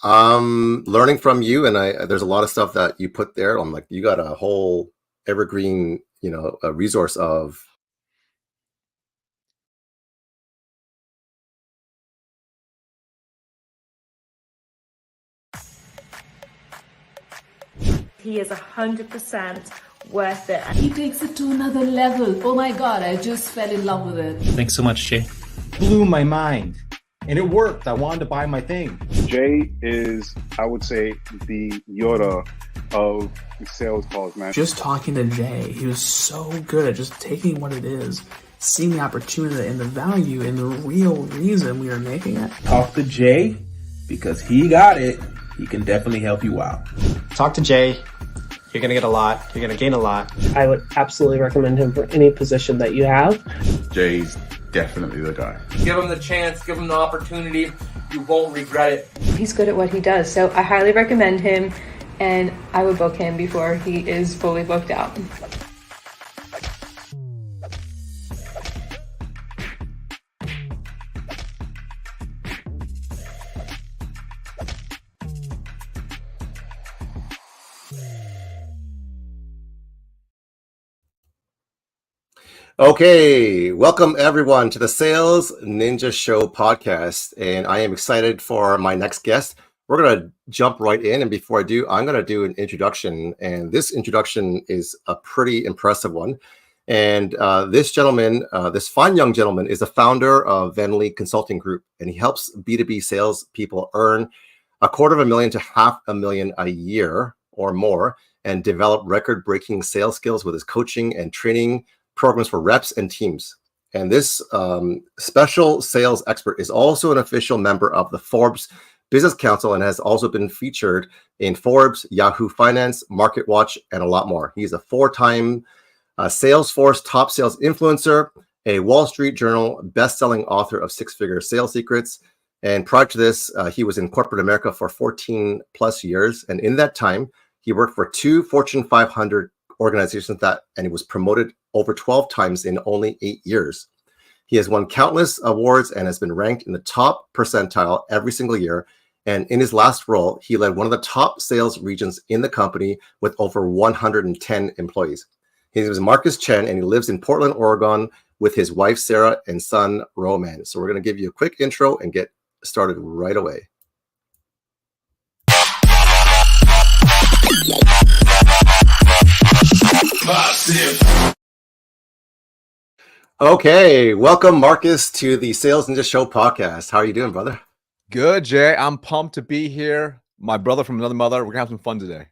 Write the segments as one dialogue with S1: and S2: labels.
S1: I'm learning from you, and there's a lot of stuff that you put there. I'm like, you got a whole evergreen, a resource of.
S2: He is 100% worth it.
S3: He takes it to another level. Oh my God, I just fell in love with it.
S4: Thanks so much, Jay.
S5: Blew my mind. And it worked. I wanted to buy my thing.
S6: Jay is, I would say, the Yoda of sales calls, man.
S7: Just talking to Jay, he was so good at just taking what it is, seeing the opportunity and the value and the real reason we are making it.
S8: Talk to Jay because he got it. He can definitely help you out.
S9: Talk to Jay. You're going to get a lot. You're going to gain a lot.
S10: I would absolutely recommend him for any position that you have.
S11: Jay's definitely the guy.
S12: Give him the chance, give him the opportunity. You won't regret it.
S13: He's good at what he does, so I highly recommend him, and I would book him before he is fully booked out.
S1: Okay, welcome everyone to the Sales Ninja Show podcast, and I am excited for my next guest. We're going to jump right in, and before I do, I'm going to do an introduction, and this introduction is a pretty impressive one. And this gentleman, this fine young gentleman, is the founder of Venli Consulting Group, and he helps B2B sales people earn $250,000 to $500,000 a year or more, and develop record-breaking sales skills with his coaching and training programs for reps and teams. And this special sales expert is also an official member of the Forbes Business Council and has also been featured in Forbes, Yahoo Finance, MarketWatch, and a lot more. He's a four-time Salesforce top sales influencer, a Wall Street Journal best-selling author of Six-Figure Sales Secrets. And prior to this, he was in corporate America for 14 plus years. And in that time, he worked for 2 Fortune 500 organizations and he was promoted over 12 times in only 8 years. He has won countless awards and has been ranked in the top percentile every single year. And in his last role, he led one of the top sales regions in the company with over 110 employees. His name is Marcus Chen, and he lives in Portland, Oregon with his wife, Sara, and son, Roman. So we're going to give you a quick intro and get started right away. Okay, welcome Marcus to the Sales Ninja Show podcast. How are you doing, brother?
S14: Good, Jay. I'm pumped to be here. My brother from another mother. We're gonna have some fun today.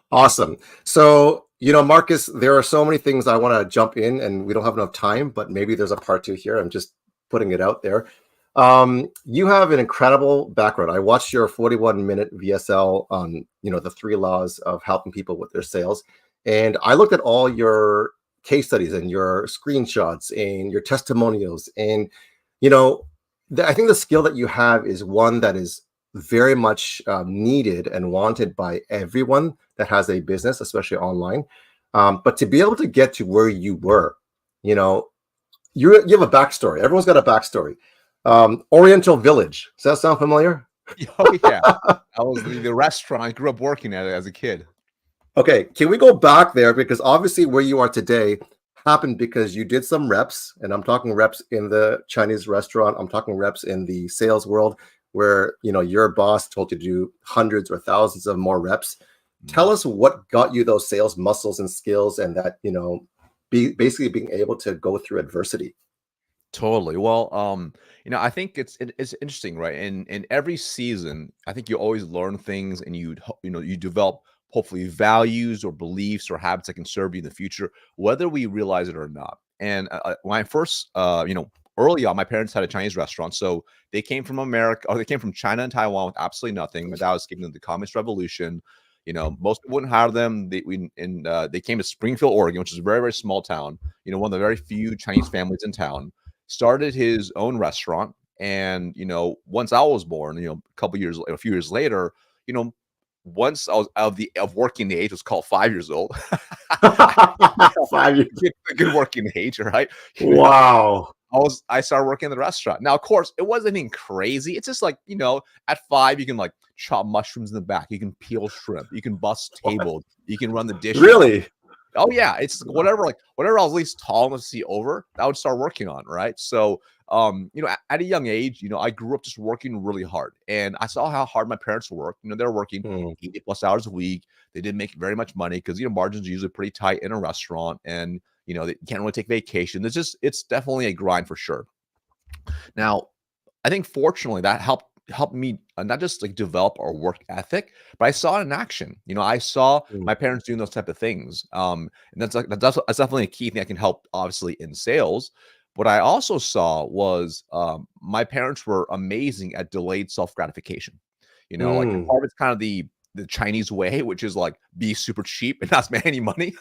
S1: Awesome. So, Marcus, there are so many things I want to jump in, and we don't have enough time, but maybe there's a part 2 here. I'm just putting it out there. You have an incredible background. I watched your 41-minute VSL on, the 3 laws of helping people with their sales. And I looked at all your case studies and your screenshots and your testimonials. And, I think the skill that you have is one that is very much needed and wanted by everyone that has a business, especially online. But to be able to get to where you were, you have a backstory. Everyone's got a backstory. Oriental Village. Does that sound familiar?
S14: Oh, yeah. I was the restaurant. I grew up working at it as a kid.
S1: Okay, can we go back there? Because obviously where you are today happened because you did some reps, and I'm talking reps in the Chinese restaurant. I'm talking reps in the sales world where, your boss told you to do hundreds or thousands of more reps. Tell us what got you those sales muscles and skills and that, basically being able to go through adversity.
S14: Totally. Well, I think it's interesting, right? In every season, I think you always learn things and you develop hopefully values or beliefs or habits that can serve you in the future, whether we realize it or not. And when I first, early on, my parents had a Chinese restaurant. So they came from America, or they came from China and Taiwan with absolutely nothing. My dad was escaping the Communist Revolution. Most people wouldn't hire them. They came to Springfield, Oregon, which is a very, very small town. One of the very few Chinese families in town. Started his own restaurant. And, once I was born, a few years later, once I was of working age, was called 5 years old.
S1: 5 years.
S14: A good working age, right?
S1: Wow.
S14: I started working in the restaurant. Now, of course, it wasn't anything crazy. It's just like, at 5, you can like chop mushrooms in the back. You can peel shrimp. You can bust tables. You can run the dishes.
S1: Really?
S14: Oh yeah, it's whatever I was at least tall enough to see over, I would start working on, right? So, at a young age, I grew up just working really hard, and I saw how hard my parents worked. They're working 80+ hours a week. They didn't make very much money because margins are usually pretty tight in a restaurant, and they can't really take vacation. It's definitely a grind for sure. Now, I think fortunately that helped me not just like develop our work ethic, but I saw it in action. I saw my parents doing those type of things. And that's definitely a key thing that can help, obviously, in sales. What I also saw was my parents were amazing at delayed self-gratification. Like part of it's kind of the Chinese way, which is like be super cheap and not spend any money,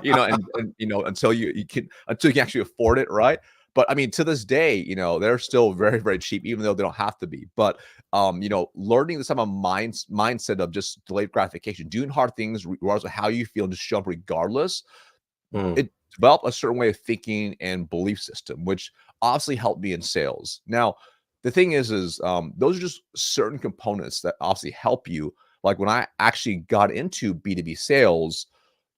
S14: until you can actually afford it, right? But I mean, to this day, they're still very, very cheap, even though they don't have to be. But learning this type of mindset of just delayed gratification, doing hard things regardless of how you feel, just show up regardless. It developed a certain way of thinking and belief system, which obviously helped me in sales. Now, the thing is those are just certain components that obviously help you. Like when I actually got into B2B sales,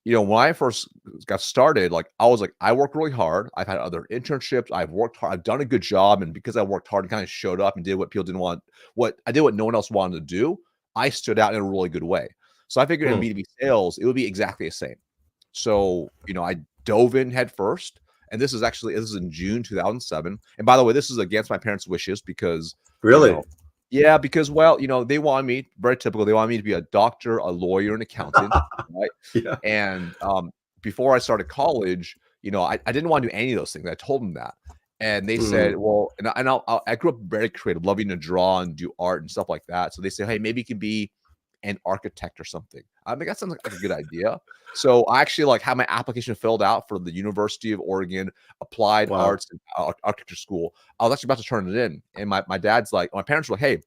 S14: when I first got started, like I was like, I work really hard. I've had other internships. I've worked hard. I've done a good job. And because I worked hard and kind of showed up and did what people didn't want, what no one else wanted to do, I stood out in a really good way. So I figured in B2B sales, it would be exactly the same. So, I dove in head first. And this is in June 2007. And by the way, this is against my parents' wishes because
S1: really,
S14: yeah, because they wanted me, very typical. They wanted me to be a doctor, a lawyer, an accountant, right?
S1: Yeah.
S14: And before I started college, I didn't want to do any of those things. I told them that, and they said, "Well," and I grew up very creative, loving to draw and do art and stuff like that. So they said, "Hey, maybe you can be an architect or something." I think that sounds like a good idea. So I actually had my application filled out for the University of Oregon Applied Arts and Architecture School. I was actually about to turn it in, and my parents were like, "Hey,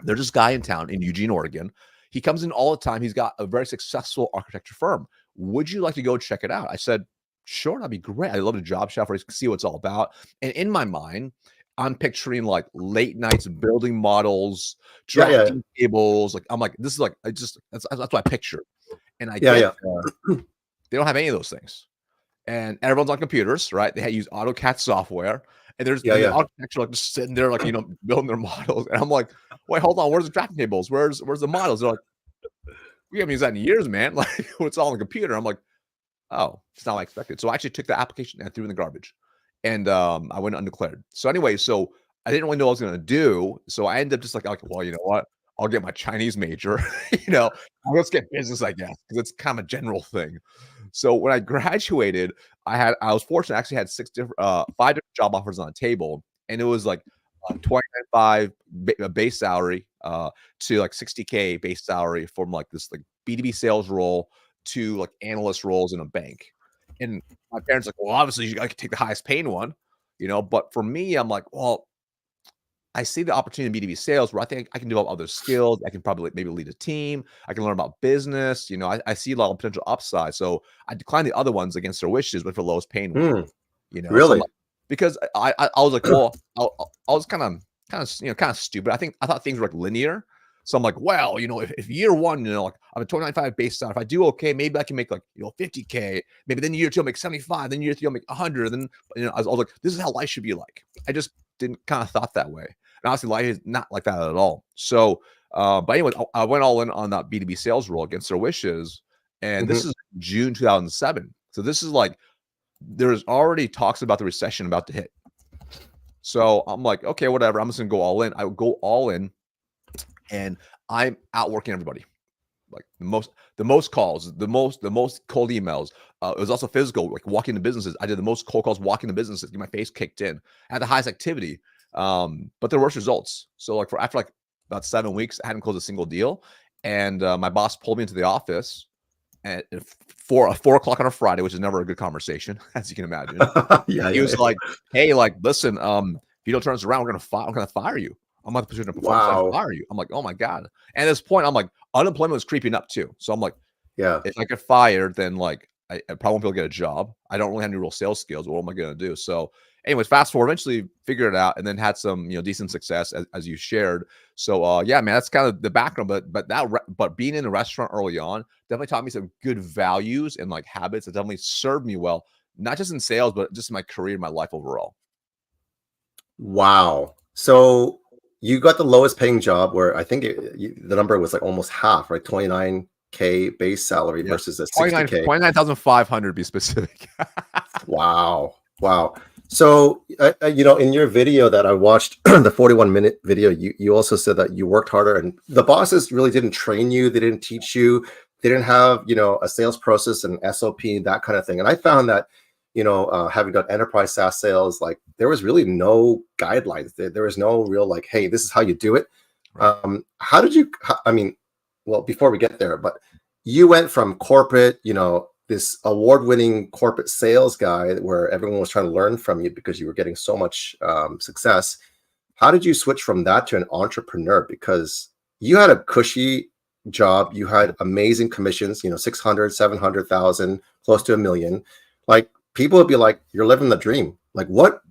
S14: there's this guy in town in Eugene, Oregon. He comes in all the time. He's got a very successful architecture firm. Would you like to go check it out?" I said, "Sure, that'd be great. I'd love to job shop for you, see what it's all about." And in my mind, I'm picturing like late nights building models, drafting tables. Like I'm like, this is like that's what I picture. And they don't have any of those things. And everyone's on computers, right? They use AutoCAD software. And there's the architecture like just sitting there, like building their models. And I'm like, wait, hold on, where's the drafting tables? Where's the models? They're like, we haven't used that in years, man. Like it's all on the computer. I'm like, oh, it's not what I expected. So I actually took the application and threw it in the garbage. And I went undeclared. So anyway, so I didn't really know what I was gonna do. So I ended up just like, well, you know what? I'll get my Chinese major, let's get business, I guess, because it's kind of a general thing. So when I graduated, I was fortunate. I actually had 5 different job offers on the table, and it was like $29,500 base salary to like $60K base salary from like this like B2B sales role to like analyst roles in a bank. And my parents like, well, obviously you got to take the highest paying one, But for me, I'm like, well, I see the opportunity in B2B sales where I think I can develop other skills. I can probably maybe lead a team. I can learn about business. I see a lot of potential upside. So I declined the other ones against their wishes, but for the lowest paying one.
S1: Really?
S14: So because I was like, well, I was kind of stupid. I thought things were like linear. So I'm like, well, if year one, like I'm a 29.5 base salary. If I do okay, maybe I can make like 50K. Maybe then year 2 I'll make 75. Then year 3 I'll make 100. Then I was like, this is how life should be like. I just didn't kind of thought that way. And honestly, life is not like that at all. So, but anyway, I went all in on that B2B sales role against their wishes. And this is June 2007. So this is like, there's already talks about the recession about to hit. So I'm like, okay, whatever. I'm just gonna go all in. I would go all in, and I'm outworking everybody. Like the most calls, the most cold emails. It was also physical, like walking to businesses. I did the most cold calls walking to businesses. Get my face kicked in. I had the highest activity, but there were worse results. So like after about 7 weeks, I hadn't closed a single deal. And my boss pulled me into the office at 4 o'clock on a Friday, which is never a good conversation, as you can imagine. He was like, "Hey, like, listen, if you don't turn this around, I'm gonna fire you. I'm not the position of performance. I'll fire you." I'm like, "Oh my god!" And at this point, I'm like, unemployment was creeping up too. So I'm like, if I get fired, then like I probably won't be able to get a job. I don't really have any real sales skills. What am I gonna do? So anyways, fast forward, eventually figured it out, and then had some decent success as you shared. So yeah, man, that's kind of the background. But being in the restaurant early on definitely taught me some good values and like habits that definitely served me well, not just in sales, but just in my career, my life overall.
S1: Wow. So you got the lowest paying job where I think the number was like almost half, right? 29K base salary versus a 60K.
S14: 29,500 be specific.
S1: Wow. Wow. So, in your video that I watched, the 41-minute video, you also said that you worked harder and the bosses really didn't train you. They didn't teach you. They didn't have, a sales process and SOP, that kind of thing. And I found that, having done enterprise SaaS sales, like there was really no guidelines. There was no real like, hey, this is how you do it.
S14: Right.
S1: How did you, well, before we get there, but you went from corporate, this award-winning corporate sales guy where everyone was trying to learn from you because you were getting so much success. How did you switch from that to an entrepreneur? Because you had a cushy job, you had amazing commissions, 600, 700,000, close to $1 million. Like people would be like, you're living the dream. Like what?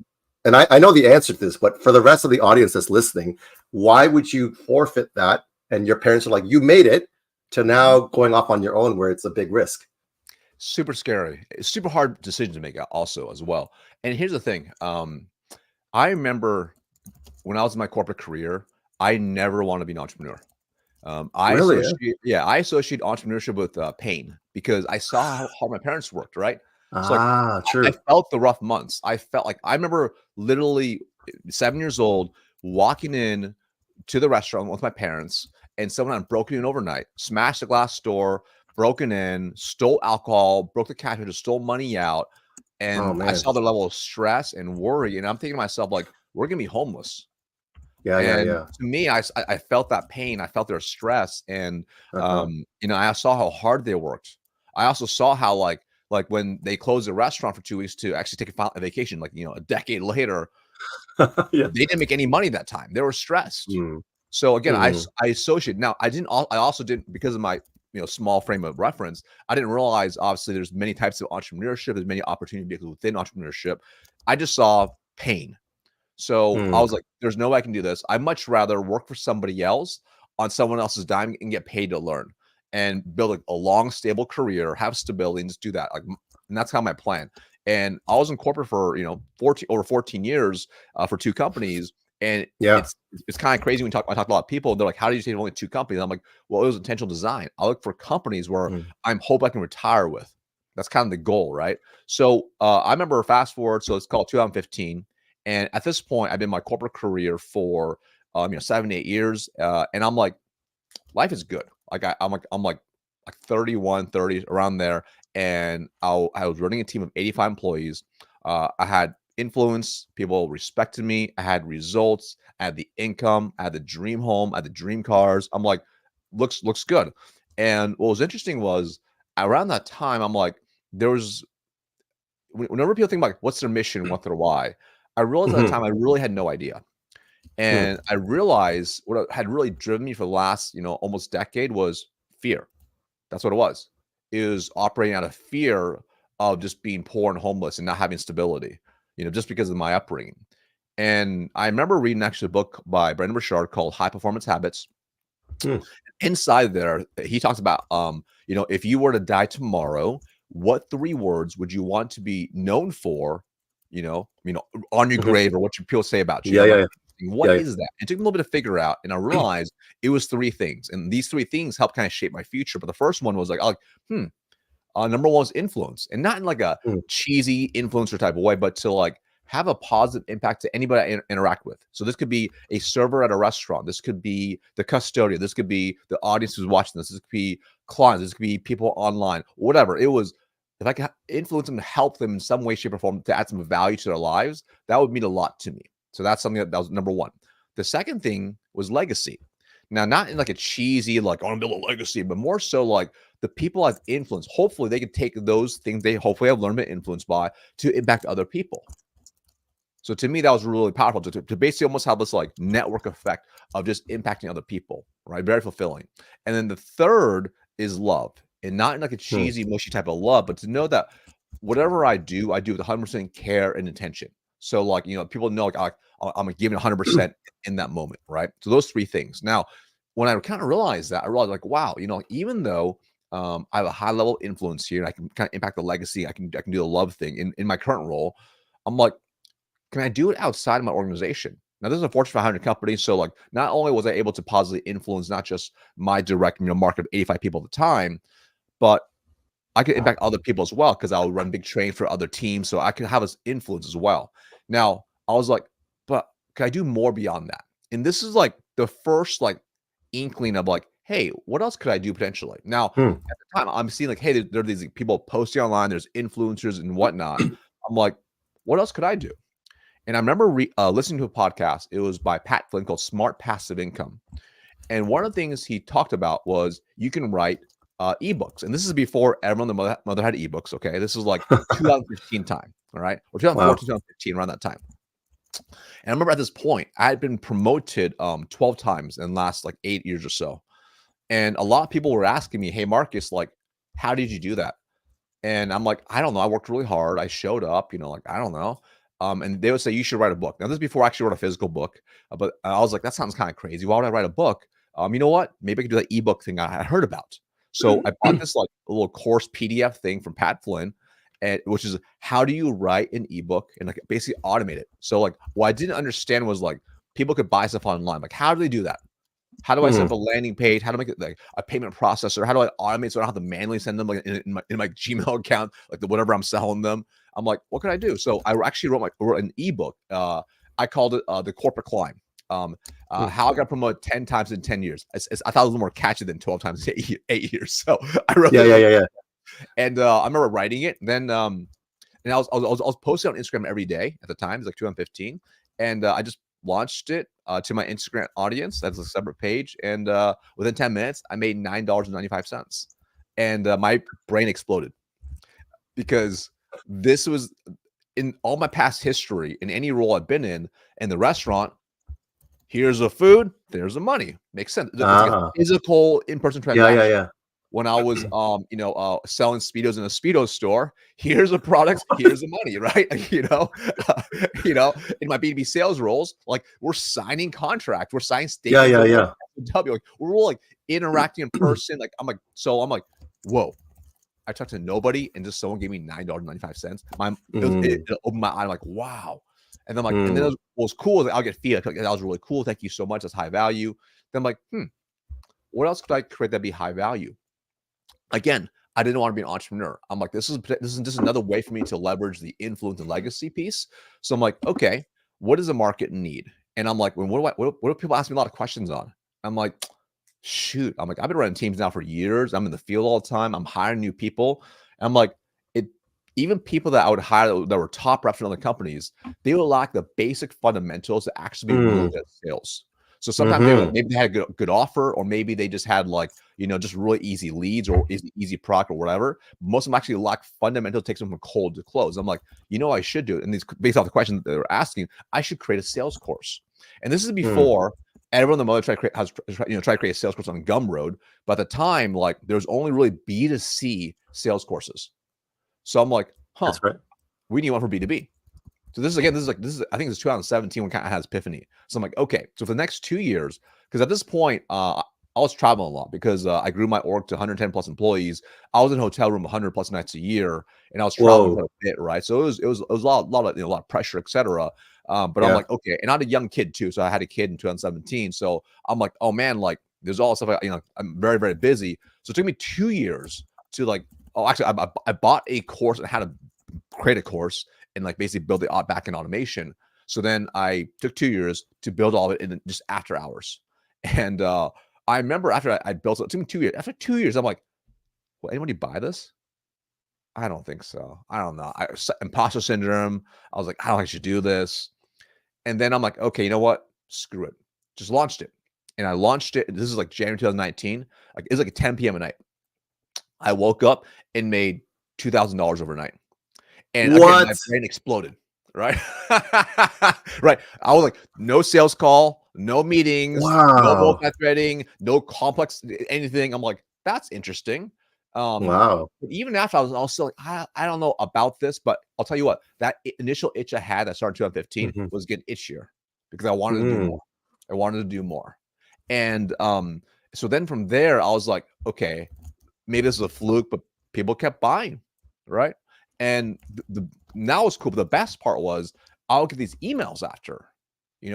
S1: And I know the answer to this, but for the rest of the audience that's listening, why would you forfeit that? And your parents are like, you made it, to now going off on your own where it's a big risk.
S14: Super scary. It's super hard decision to make also as well. And here's the thing. I remember when I was in my corporate career, I never wanted to be an entrepreneur. I associate entrepreneurship with pain because I saw how hard my parents worked, right? So
S1: true.
S14: I felt the rough months. I remember literally 7 years old walking in to the restaurant with my parents and someone had broken in overnight, smashed the glass door, broken in, stole alcohol, broke the cash register, stole money out. And I saw the level of stress and worry. And I'm thinking to myself, like, we're going to be homeless. To me, I felt that pain. I felt their stress. And, I saw how hard they worked. I also saw how like when they closed the restaurant for 2 weeks to actually take a vacation, like, a decade later, they didn't make any money that time. They were stressed. So again, I associate. Now I also didn't, because of my small frame of reference, I didn't realize obviously there's many types of entrepreneurship. There's many opportunities within entrepreneurship. I just saw pain. So I was like, there's no way I can do this. I'd much rather work for somebody else on someone else's dime and get paid to learn and build a long, stable career, have stability, and just do that. And that's kind of my plan. And I was in corporate for, over 14 years for 2 companies. And it's kind of crazy when I talk to a lot of people. They're like, how did you say only 2 companies? I'm like, well, it was intentional design. I look for companies where I'm hope I can retire with. That's kind of the goal, right? So I remember fast forward. So it's called 2015. And at this point, I've been in my corporate career for 7, 8 years. And I'm like, life is good. Like I'm like 31, 30, around there. And I was running a team of 85 employees. I had influence, people respected me, I had results, I had the income, I had the dream home, I had the dream cars. I'm like, looks good. And what was interesting was around that time, I'm like, whenever people think about what's their mission, what's their why, I realized at the time I really had no idea. And I realized what had really driven me for the last almost decade was fear. That's what it was. It was operating out of fear of just being poor and homeless and not having stability, just because of my upbringing. And I remember reading actually a book by Brendon Burchard called High Performance Habits. Inside there, he talks about, if you were to die tomorrow, what 3 words would you want to be known for, on your grave, or what your people say about you? What is that? It took me a little bit to figure out, and I realized it was 3 things. And these 3 things helped kind of shape my future. But the first one was like, number 1 was influence, and not in like a cheesy influencer type of way, but to like have a positive impact to anybody I interact with. So this could be a server at a restaurant. This could be the custodian. This could be the audience who's watching this. This could be clients. This could be people online, whatever. It was, if I could influence them to help them in some way, shape, or form to add some value to their lives, that would mean a lot to me. So that's something that was number 1. The second thing was legacy. Now, not in like a cheesy, like, I want to build a legacy, but more so like the people I've influenced. Hopefully they can take those things they hopefully have learned and influenced by to impact other people. So to me, that was really powerful to basically almost have this like network effect of just impacting other people, right? Very fulfilling. And then the third is love, and not in like a cheesy, mushy type of love, but to know that whatever I do with 100% care and intention. So like, people know like I'm giving 100% in that moment, right? So those three things. Now, when I kind of realized that, I realized like, wow, even though I have a high level of influence here and I can kind of impact the legacy, I can do the love thing in my current role. I'm like, can I do it outside of my organization? Now, this is a Fortune 500 company. So like, not only was I able to positively influence not just my direct market of 85 people at the time, but I could impact other people as well because I'll run big train for other teams. So I can have this influence as well. Now, I was like, but can I do more beyond that? And this is like the first like inkling of like, hey, what else could I do potentially? Now, at the time, I'm seeing like, hey, there are these people posting online, there's influencers and whatnot. I'm like, what else could I do? And I remember listening to a podcast. It was by Pat Flynn called Smart Passive Income. And one of the things he talked about was you can write ebooks. And this is before everyone, the mother had ebooks. Okay. This is like 2015 time. All right. Or 2014, 2015, around that time. And I remember at this point, I had been promoted 12 times in the last like 8 years or so. And a lot of people were asking me, hey, Marcus, like, how did you do that? And I'm like, I don't know. I worked really hard. I showed up, like, I don't know. And they would say, you should write a book. Now, this is before I actually wrote a physical book. But I was like, that sounds kind of crazy. Why would I write a book? You know what? Maybe I could do that ebook thing I heard about. So I bought this like a little course PDF thing from Pat Flynn, which is how do you write an ebook and like basically automate it. So like what I didn't understand was like people could buy stuff online. Like how do they do that? How do I set up a landing page? How to make it like a payment processor? How do I automate so I don't have to manually send them like in my Gmail account, like whatever I'm selling them? I'm like, what can I do? So I actually wrote an ebook. I called it The Corporate Climb. How I got promoted 10 times in 10 years. I thought it was a little more catchy than 12 times in 8 years. So I wrote
S1: yeah.
S14: And I remember writing it. Then and I was posting on Instagram every day at the time. It's like 2015. And I just launched it to my Instagram audience. That's a separate page. And within 10 minutes, I made $9.95. And my brain exploded because this was in all my past history, in any role I've been in the restaurant. Here's the food, there's the money. Makes sense. It's like a physical in-person transaction.
S1: Yeah.
S14: When I was, selling Speedos in a Speedo store, here's the products, here's the money, right? In my B2B sales roles, like we're signing contracts, we're signing statements.
S1: Yeah.
S14: Like we're all like interacting in person. Like I'm like, whoa. I talked to nobody, and just someone gave me $9.95. It opened my eye. I'm like, wow. And then and then what was cool is I'll get feedback. Like, that was really cool. Thank you so much. That's high value. Then I'm like, what else could I create that be high value? Again, I didn't want to be an entrepreneur. I'm like, this is just another way for me to leverage the influence and legacy piece. So I'm like, okay, what does the market need? And I'm like, what do people ask me a lot of questions on? I'm like, shoot. I'm like, I've been running teams now for years. I'm in the field all the time. I'm hiring new people. And I'm like, even people that I would hire that were top reps in other companies, they would lack the basic fundamentals to actually be really good at sales. So sometimes maybe they had a good offer, or maybe they just had like, just really easy leads or easy product or whatever. Most of them actually lack fundamentals, takes them from cold to close. I'm like, I should do it. And these, based off the questions that they're asking, I should create a sales course. And this is before everyone in the mother tried to create a sales course on Gumroad. But at the time, like there's only really B2C sales courses. So I'm like,
S1: that's right.
S14: We need one for B2B. So this is I think it's 2017 when kind of has epiphany. So I'm like, okay, so for the next 2 years, because at this point, I was traveling a lot because I grew my org to 110 plus employees. I was in a hotel room 100 plus nights a year, and I was traveling quite a bit, right? So it was a lot of pressure, etc. But I'm like, okay, and I had a young kid too, so I had a kid in 2017. So I'm like, oh man, like there's all stuff. I'm very, very busy. So it took me 2 years to like. Oh, actually, I bought a course on how to create a course and like basically build the backend automation. So then I took 2 years to build all of it in just after hours. And I remember after I built it took me 2 years. After 2 years, I'm like, will anybody buy this? I don't think so. I don't know. Imposter syndrome. I was like, I don't think I should do this. And then I'm like, okay, you know what? Screw it. Just launched it. And I launched it. This is like January 2019. Like it was like at 10 p.m. at night. I woke up and made $2,000 overnight. And again, my brain exploded, right? Right. I was like, no sales call, no meetings, no multi-threading, no complex anything. I'm like, that's interesting.
S1: Wow.
S14: But even after I was also like, I don't know about this, but I'll tell you what, that initial itch I had that started in 2015 was getting itchier because I wanted to do more. I wanted to do more. And so then from there, I was like, okay, maybe this is a fluke, but people kept buying, right? And now it's cool. But the best part was I'll get these emails after,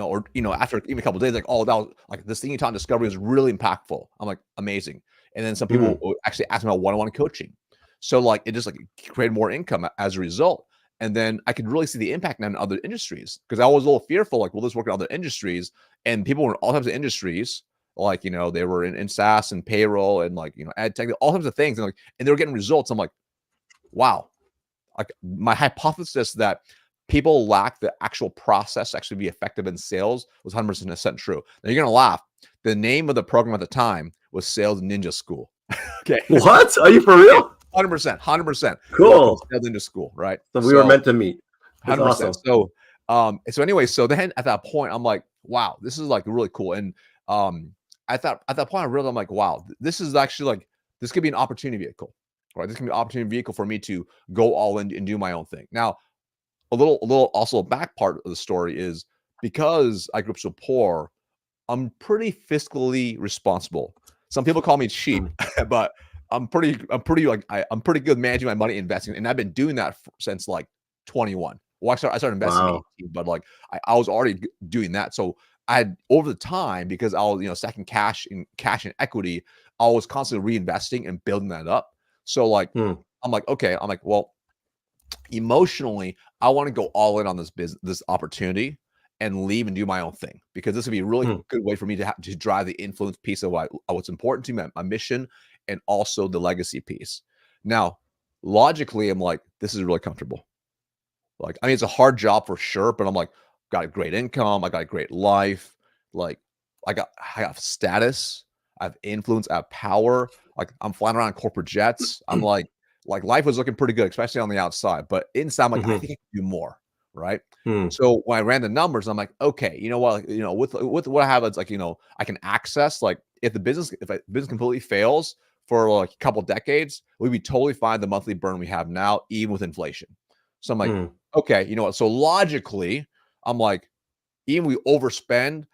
S14: or after even a couple of days, like, oh, that was like this thing you taught in Discovery was really impactful. I'm like, amazing. And then some people will actually ask me about one-on-one coaching. So like it just like created more income as a result. And then I could really see the impact now in other industries because I was a little fearful, like, will this work in other industries? And people were in all types of industries, like, they were in SaaS and payroll and like, ad tech, all types of things. And they were getting results. I'm like, wow. Like my hypothesis that people lack the actual process to actually be effective in sales was 100% true. Now you're going to laugh. The name of the program at the time was Sales Ninja School. Okay.
S1: What? Are you for real?
S14: 100%.
S1: Cool.
S14: Sales Ninja School, right?
S1: So we were meant to meet. That's
S14: 100%.
S1: awesome.
S14: So anyway, so then at that point, I'm like, wow, this is like really cool. And at that point, I realized, I'm like, wow, this is actually like, this could be an opportunity vehicle, right? This can be an opportunity vehicle for me to go all in and do my own thing. Now, a little also a back part of the story is because I grew up so poor, I'm pretty fiscally responsible. Some people call me cheap, but I'm pretty good managing my money, investing, and I've been doing that since like 21. Well, I started investing at 18, but like I was already doing that. So I had over the time, because I was stacking cash and equity, I was constantly reinvesting and building that up. So like I'm like, okay, well, emotionally, I want to go all in on this opportunity and leave and do my own thing, because this would be a really good way for me to drive the influence piece of what's important to me, my mission, and also the legacy piece. Now, logically, I'm like, this is really comfortable. Like, I mean, it's a hard job for sure, but I'm like, got a great income, I got a great life, like I have status, I have influence, I have power. Like I'm flying around in corporate jets. I'm like life was looking pretty good, especially on the outside. But inside, I'm like, I think I can do more. Right. So when I ran the numbers, I'm like, okay, you know what? With what I have, it's like, I can access, like, if a business completely fails for like a couple decades, we'd be totally fine the monthly burn we have now, even with inflation. So I'm like, okay, you know what? So logically, I'm like, even we overspend,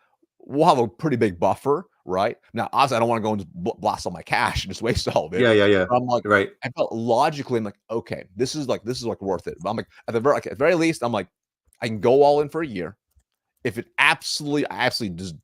S14: we'll have a pretty big buffer, right? Now, obviously, I don't want to go and blast all my cash and just waste all of it.
S1: Yeah.
S14: But I'm like,
S1: right.
S14: I felt logically, I'm like, okay, this is worth it. But I'm like, at the very least, I'm like, I can go all in for a year. If I absolutely just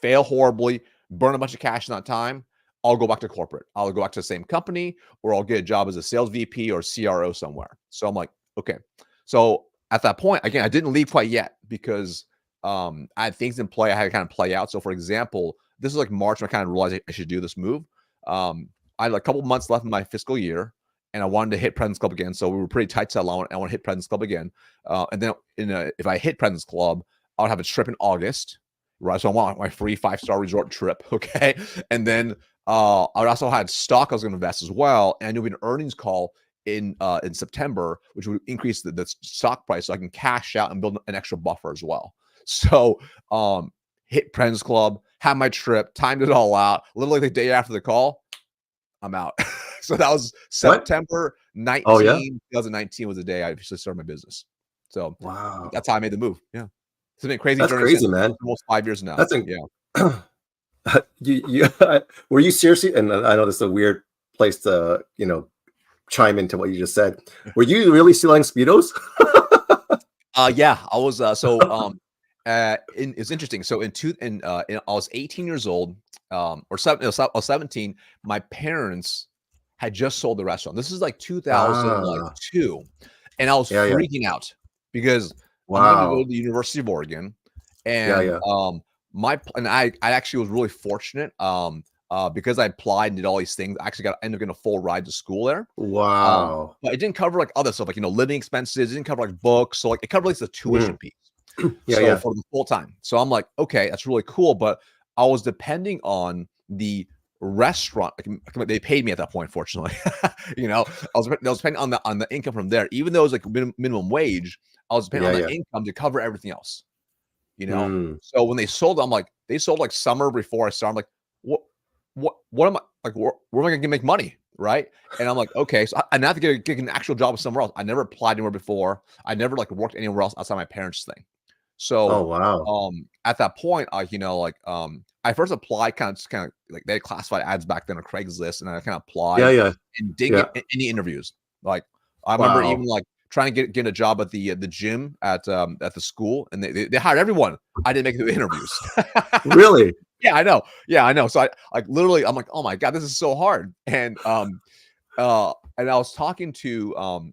S14: fail horribly, burn a bunch of cash in that time, I'll go back to corporate. I'll go back to the same company, or I'll get a job as a sales VP or CRO somewhere. So I'm like, okay. So at that point, again, I didn't leave quite yet because I had things in play. I had to kind of play out. So for example, this is like March when I kind of realized I should do this move. I had a couple months left in my fiscal year, and I wanted to hit President's Club again. So we were pretty tight to that line. I want to hit President's Club again. And then if I hit President's Club, I would have a trip in August, right? So I want my free 5-star resort trip, okay? And then I would also had stock I was going to invest as well, and there would be an earnings call in September, which would increase the stock price, so I can cash out and build an extra buffer as well. So hit President's Club, had my trip, timed it all out. Literally the day after the call, I'm out. So that was September 2019 was the day I officially started my business. So
S1: wow,
S14: that's how I made the move. Yeah, it's been a crazy
S1: that's
S14: journey.
S1: Crazy, man.
S14: Almost 5 years now.
S1: That's
S14: yeah.
S1: you were you seriously? And I know this is a weird place to chime into what you just said. Were you really selling Speedos?
S14: Yeah, I was. It's interesting. So I was 18 years old, I was 17. My parents had just sold the restaurant. This is like 2002, and I was freaking out because I'm going to go to the University of Oregon, and I actually was really fortunate. Because I applied and did all these things, I actually ended up getting a full ride to school there.
S1: Wow.
S14: But it didn't cover like other stuff, like, living expenses. It didn't cover like books. So like it covered like the tuition piece. For the full time. So I'm like, okay, that's really cool. But I was depending on the restaurant. Like, they paid me at that point, fortunately. I was depending on the income from there. Even though it was like minimum wage, I was depending on the income to cover everything else. So when they sold, they sold like summer before I started. I'm like, what am I like? Where am I going to make money? right? And I'm like, okay, so I have to get an actual job somewhere else. I never applied anywhere before. I never like worked anywhere else outside my parents' thing.
S1: Oh
S14: So,
S1: wow.
S14: at that point, I first applied kind of like they had classified ads back then on Craigslist, and I kind of
S1: Yeah,
S14: applied
S1: yeah,
S14: and didn't
S1: yeah.
S14: get any interviews. Like I remember even
S1: Wow.
S14: like trying to get a job at the gym at the school, and they hired everyone. I didn't make it to the interviews.
S1: Really?
S14: Yeah, I know. Yeah, I know. So I like literally, I'm like, oh my god, this is so hard. And I was talking to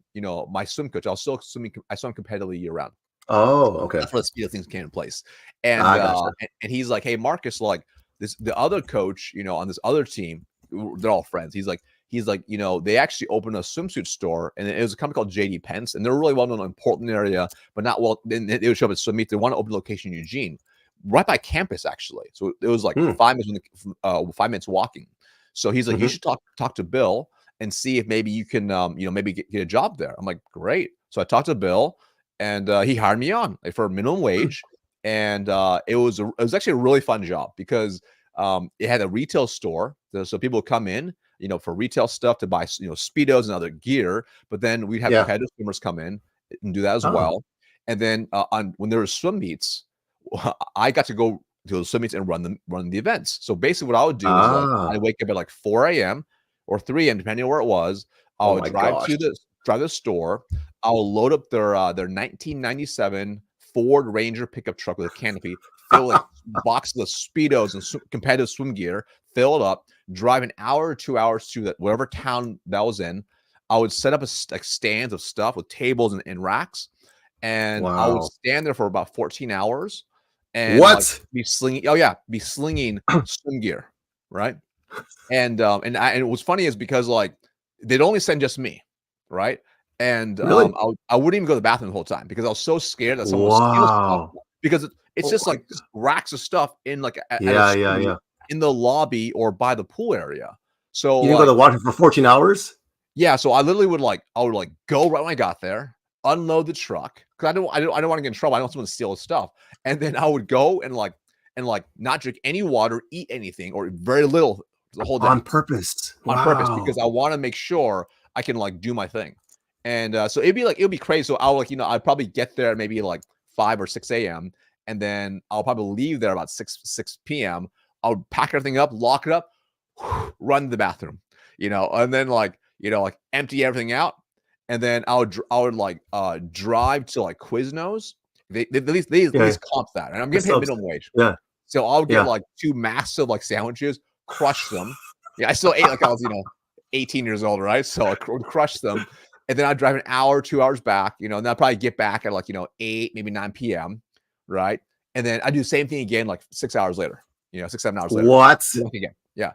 S14: my swim coach. I was still swimming. I swam competitively year round.
S1: Oh, okay.
S14: That's where the speed of things came in place. And
S1: I gotcha.
S14: and he's like, hey, Marcus, like the other coach, on this other team, they're all friends. He's like, they actually opened a swimsuit store, and it was a company called JD Pence, and they're really well known in Portland area, but not well. They would show up at swim meet. They want to open a location in Eugene, right by campus, actually. So it was like 5 minutes walking. So he's like, you should talk to Bill and see if maybe you can, maybe get a job there. I'm like, great. So I talked to Bill, and he hired me on for minimum wage. And it was actually a really fun job because it had a retail store, so people would come in, for retail stuff to buy, Speedos and other gear. But then we'd have competitive swimmers come in and do that as well. And then when there were swim meets, I got to go to the swim meets and run the events. So basically, what I would do is like I'd wake up at like 4 a.m. or 3 a.m. depending on where it was. I would drive to the store. I will load up their 1997 Ford Ranger pickup truck with a canopy, fill like boxes of Speedos and competitive swim gear, fill it up, drive an hour or 2 hours to that whatever town that was in. I would set up stands of stuff with tables and racks, and I would stand there for about 14 hours and be slinging. Oh yeah, be slinging swim gear, right? And what's funny is because like they'd only send just me, right? And
S1: really?
S14: I wouldn't even go to the bathroom the whole time because I was so scared that someone would steal stuff, because it's just like racks of stuff in like in the lobby or by the pool area. So
S1: you didn't go to the water for 14 hours?
S14: Yeah, so I literally would go right when I got there, unload the truck because I don't want to get in trouble. I don't want someone to steal his stuff, and then I would go and not drink any water, eat anything or very little the whole day
S1: on purpose.
S14: On purpose, because I want to make sure I can do my thing. And so it'd be crazy. So I'll I'd probably get there at maybe like 5 or 6 a.m. and then I'll probably leave there about 6 p.m. I'll pack everything up, lock it up, run to the bathroom, and then empty everything out, and then I would drive to like Quiznos. They at least comp that, and I'm getting paid minimum wage.
S1: Yeah.
S14: So I'll get like 2 massive sandwiches, crush them. Yeah, I still ate like I was 18 years old, right? So I would crush them. And then I'd drive an hour, 2 hours back, and I'd probably get back at 8, maybe 9 p.m. Right. And then I do the same thing again, 6 hours later, 6, 7 hours later.
S1: What?
S14: Again. Yeah.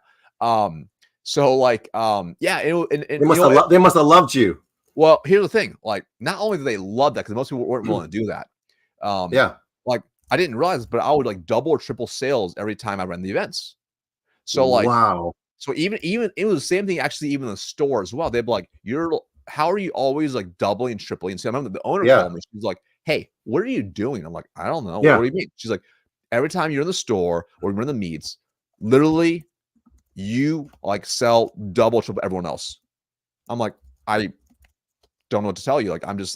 S14: So yeah.
S1: They must have loved you.
S14: Well, here's the thing. Not only do they love that, because most people weren't willing to do that. I didn't realize, but I would double or triple sales every time I ran the events. So
S1: wow.
S14: So even it was the same thing actually, even in the store as well. They'd be like, how are you always doubling and tripling? And so I remember the owner called me. She's like, hey, what are you doing? I'm like, I don't know. What do you mean? She's like, every time you're in the store or you're in the meets, literally you sell double, triple everyone else. I'm like, I don't know what to tell you. I'm just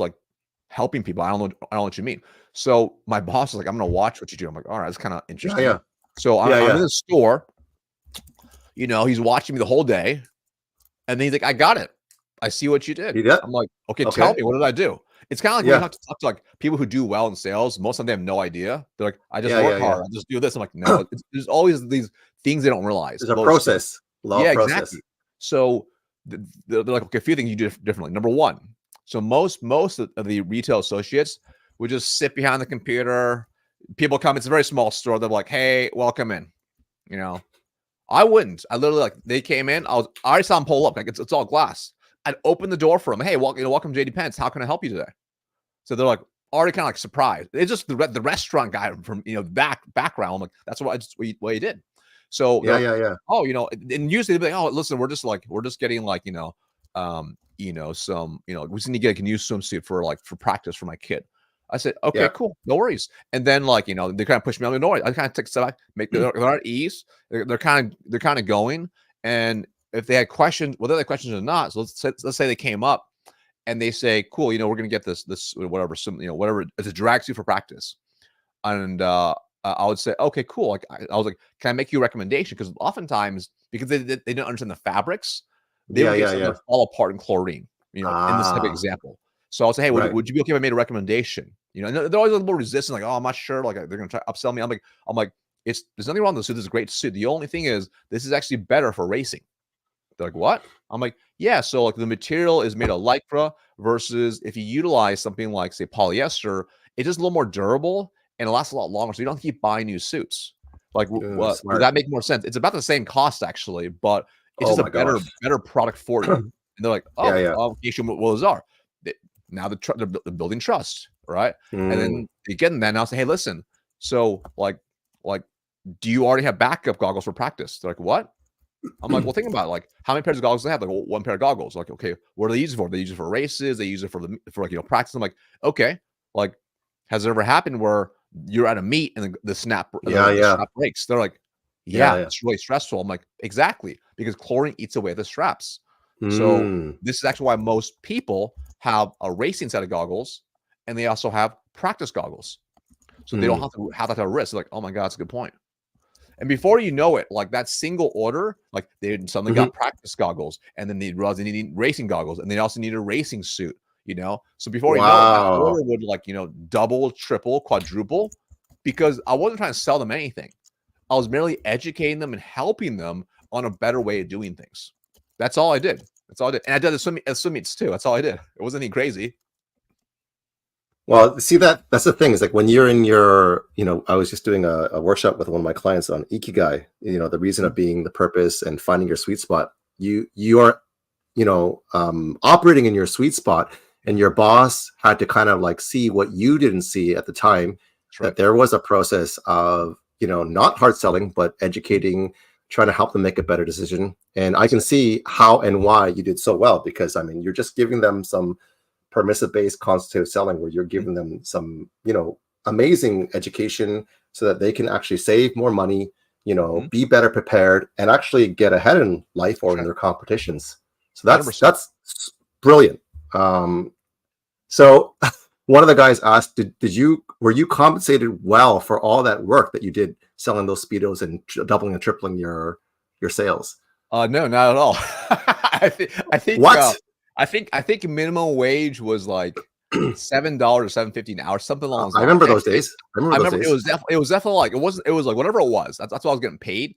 S14: helping people. I don't know what you mean. So my boss is like, I'm gonna watch what you do. I'm like, all right, that's kind of interesting.
S1: Yeah.
S14: So I'm in the store. He's watching me the whole day, and then he's like, I got it. I see what you did. I'm like, okay, tell me, what did I do? It's kind of when you have to talk to people who do well in sales. Most of them they have no idea. They're like, I just work hard. I just do this. I'm like, no, there's always these things they don't realize.
S1: There's a process. Process.
S14: Exactly. So they're like, okay, a few things you do differently. Number one, so most of the retail associates would just sit behind the computer. People come. It's a very small store. They're like, hey, welcome in. I wouldn't. I literally they came in. I already saw them pull up. It's all glass. I'd open the door for them. Hey, welcome JD Pence. How can I help you today? So they're already kind of surprised. It's just the restaurant guy from background. I'm like, that's what you did. So
S1: yeah.
S14: Oh, and usually they'd be like, oh, listen, we're just getting some we just need to get a new swimsuit for practice for my kid. I said, okay, cool, no worries. And then they kind of push me on the door. I kind of take a step back, they're at ease. They're kind of going. And if they had questions, whether they had questions or not. So let's say they came up and they say, cool, we're going to get this whatever, whatever, it's a drag suit for practice. And I would say, okay, cool. Like I was like, can I make you a recommendation? Because oftentimes, because they didn't understand the fabrics, they would get something that fall apart in chlorine, in this type of example. So I'll say, hey, would you be okay if I made a recommendation? And they're always a little more resistant, like, oh, I'm not sure, like they're going to try to upsell me. I'm like, there's nothing wrong with this suit. This is a great suit. The only thing is, this is actually better for racing. They're like, what? I'm like, yeah. So like the material is made of Lycra versus if you utilize something like, say, polyester, it's just a little more durable and it lasts a lot longer. So you don't have to keep buying new suits. Like, would that make more sense? It's about the same cost actually, but it's just a better product for you. And they're like, well, Azar. Now they're building trust, right? And then they get in that now say, hey, listen, so like, do you already have backup goggles for practice? They're like, what? I'm like, well, think about it. Like, how many pairs of goggles do they have? Like, well, one pair of goggles. Like, okay, what are they using for? They use it for races. They use it for practice. I'm like, okay, like, has it ever happened where you're at a meet and the snap breaks? They're like, yeah, it's really stressful. I'm like, exactly, because chlorine eats away at the straps. So this is actually why most people have a racing set of goggles and they also have practice goggles. So they don't have to have that risk. Like, oh my God, that's a good point. And before you know it, like that single order, like they suddenly got practice goggles, and then they realized they need racing goggles, and they also need a racing suit, So before you know it, that order would like, double, triple, quadruple, because I wasn't trying to sell them anything. I was merely educating them and helping them on a better way of doing things. That's all I did. And I did the swim meets too. That's all I did. It wasn't any crazy.
S1: Well, see, that's the thing is like when you're in your, I was just doing a workshop with one of my clients on Ikigai, the reason of being, the purpose, and finding your sweet spot. You are, operating in your sweet spot, and your boss had to kind of like see what you didn't see at the time, that there was a process of, not hard selling, but educating, trying to help them make a better decision. And I can see how and why you did so well, because you're just giving them some permissive-based consultative selling where you're giving them some, amazing education so that they can actually save more money, be better prepared, and actually get ahead in life or in their competitions. So that's brilliant. So one of the guys asked, were you compensated well for all that work that you did selling those Speedos and doubling and tripling your sales?
S14: No, not at all. I think
S1: what?
S14: I think minimum wage was like $7 or $7.50 an hour, something along those lines.
S1: I remember those days.
S14: I remember it was definitely like it was like whatever it was. That's what I was getting paid.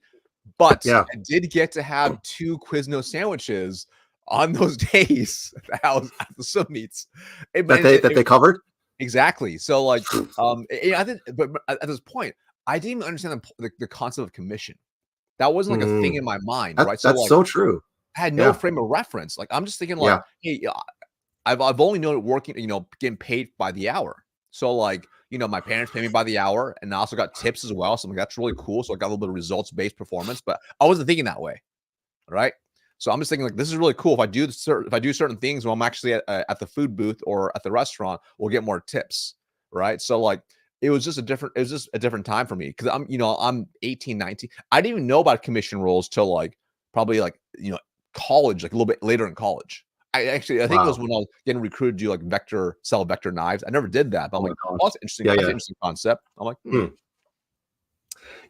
S14: But I did get to have 2 Quiznos sandwiches on those days that I was at the swim meets.
S1: That they covered?
S14: Exactly. So like I think, but at this point, I didn't even understand the concept of commission. That wasn't like a thing in my mind, right?
S1: So that's so true.
S14: I had no frame of reference. Like I'm just thinking like, hey, I've only known it working, getting paid by the hour. So like, my parents pay me by the hour, and I also got tips as well. So I'm like, that's really cool. So I got a little bit of results-based performance, but I wasn't thinking that way, right? So I'm just thinking like, this is really cool. If I do certain things when I'm actually at the food booth or at the restaurant, we'll get more tips, right? So like, it was just a different time for me, because I'm 18, 19. I didn't even know about commission rules till like probably like college, like a little bit later in college. I think it was when I was getting recruited to do like sell vector knives. I never did that, but I'm like, oh, that's interesting. That's an interesting concept. I'm like,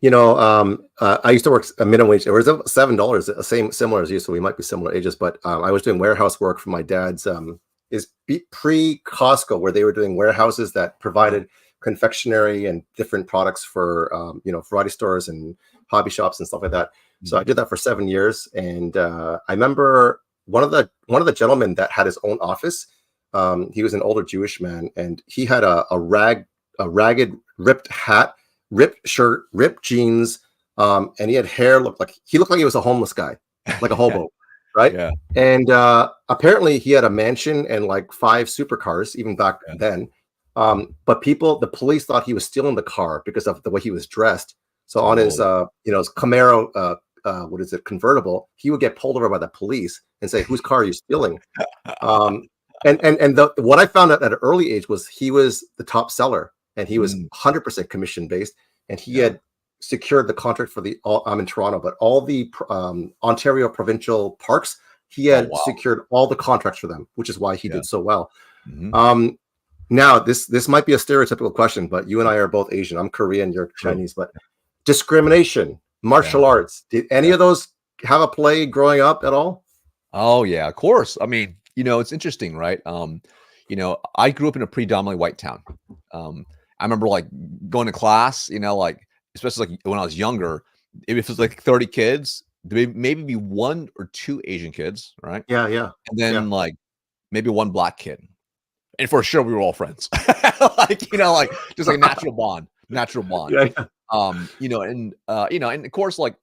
S1: I used to work a minimum wage. It was $7, similar as you, so we might be similar ages. But I was doing warehouse work for my dad's. Is pre Costco, where they were doing warehouses that provided confectionery and different products for variety stores and hobby shops and stuff like that. So I did that for 7 years, and I remember one of the gentlemen that had his own office. He was an older Jewish man, and he had a ragged, ripped hat, ripped shirt, ripped jeans, and he had hair looked like he was a homeless guy, like a hobo, right? Yeah. And apparently he had a mansion and like 5 supercars even back then. But the police thought he was stealing the car because of the way he was dressed. So on his his Camaro convertible, he would get pulled over by the police and say, "Whose car are you stealing?" What I found out at an early age was he was the top seller, and he was 100% commission based, and he had secured the contract for I'm in Toronto, but all the Ontario provincial parks, he had secured all the contracts for them, which is why he did so well. Now, this might be a stereotypical question, but you and I are both Asian. I'm Korean, you're Chinese, but discrimination, martial arts, did any of those have a play growing up at all?
S14: Oh yeah, of course. I mean, it's interesting, right? I grew up in a predominantly white town. I remember like going to class, like especially like when I was younger, if it was like 30 kids, there maybe be 1 or 2 Asian kids, right?
S1: Yeah.
S14: And then like maybe 1 black kid. And for sure we were all friends. like, just like natural bond.
S1: Yeah.
S14: And of course, like,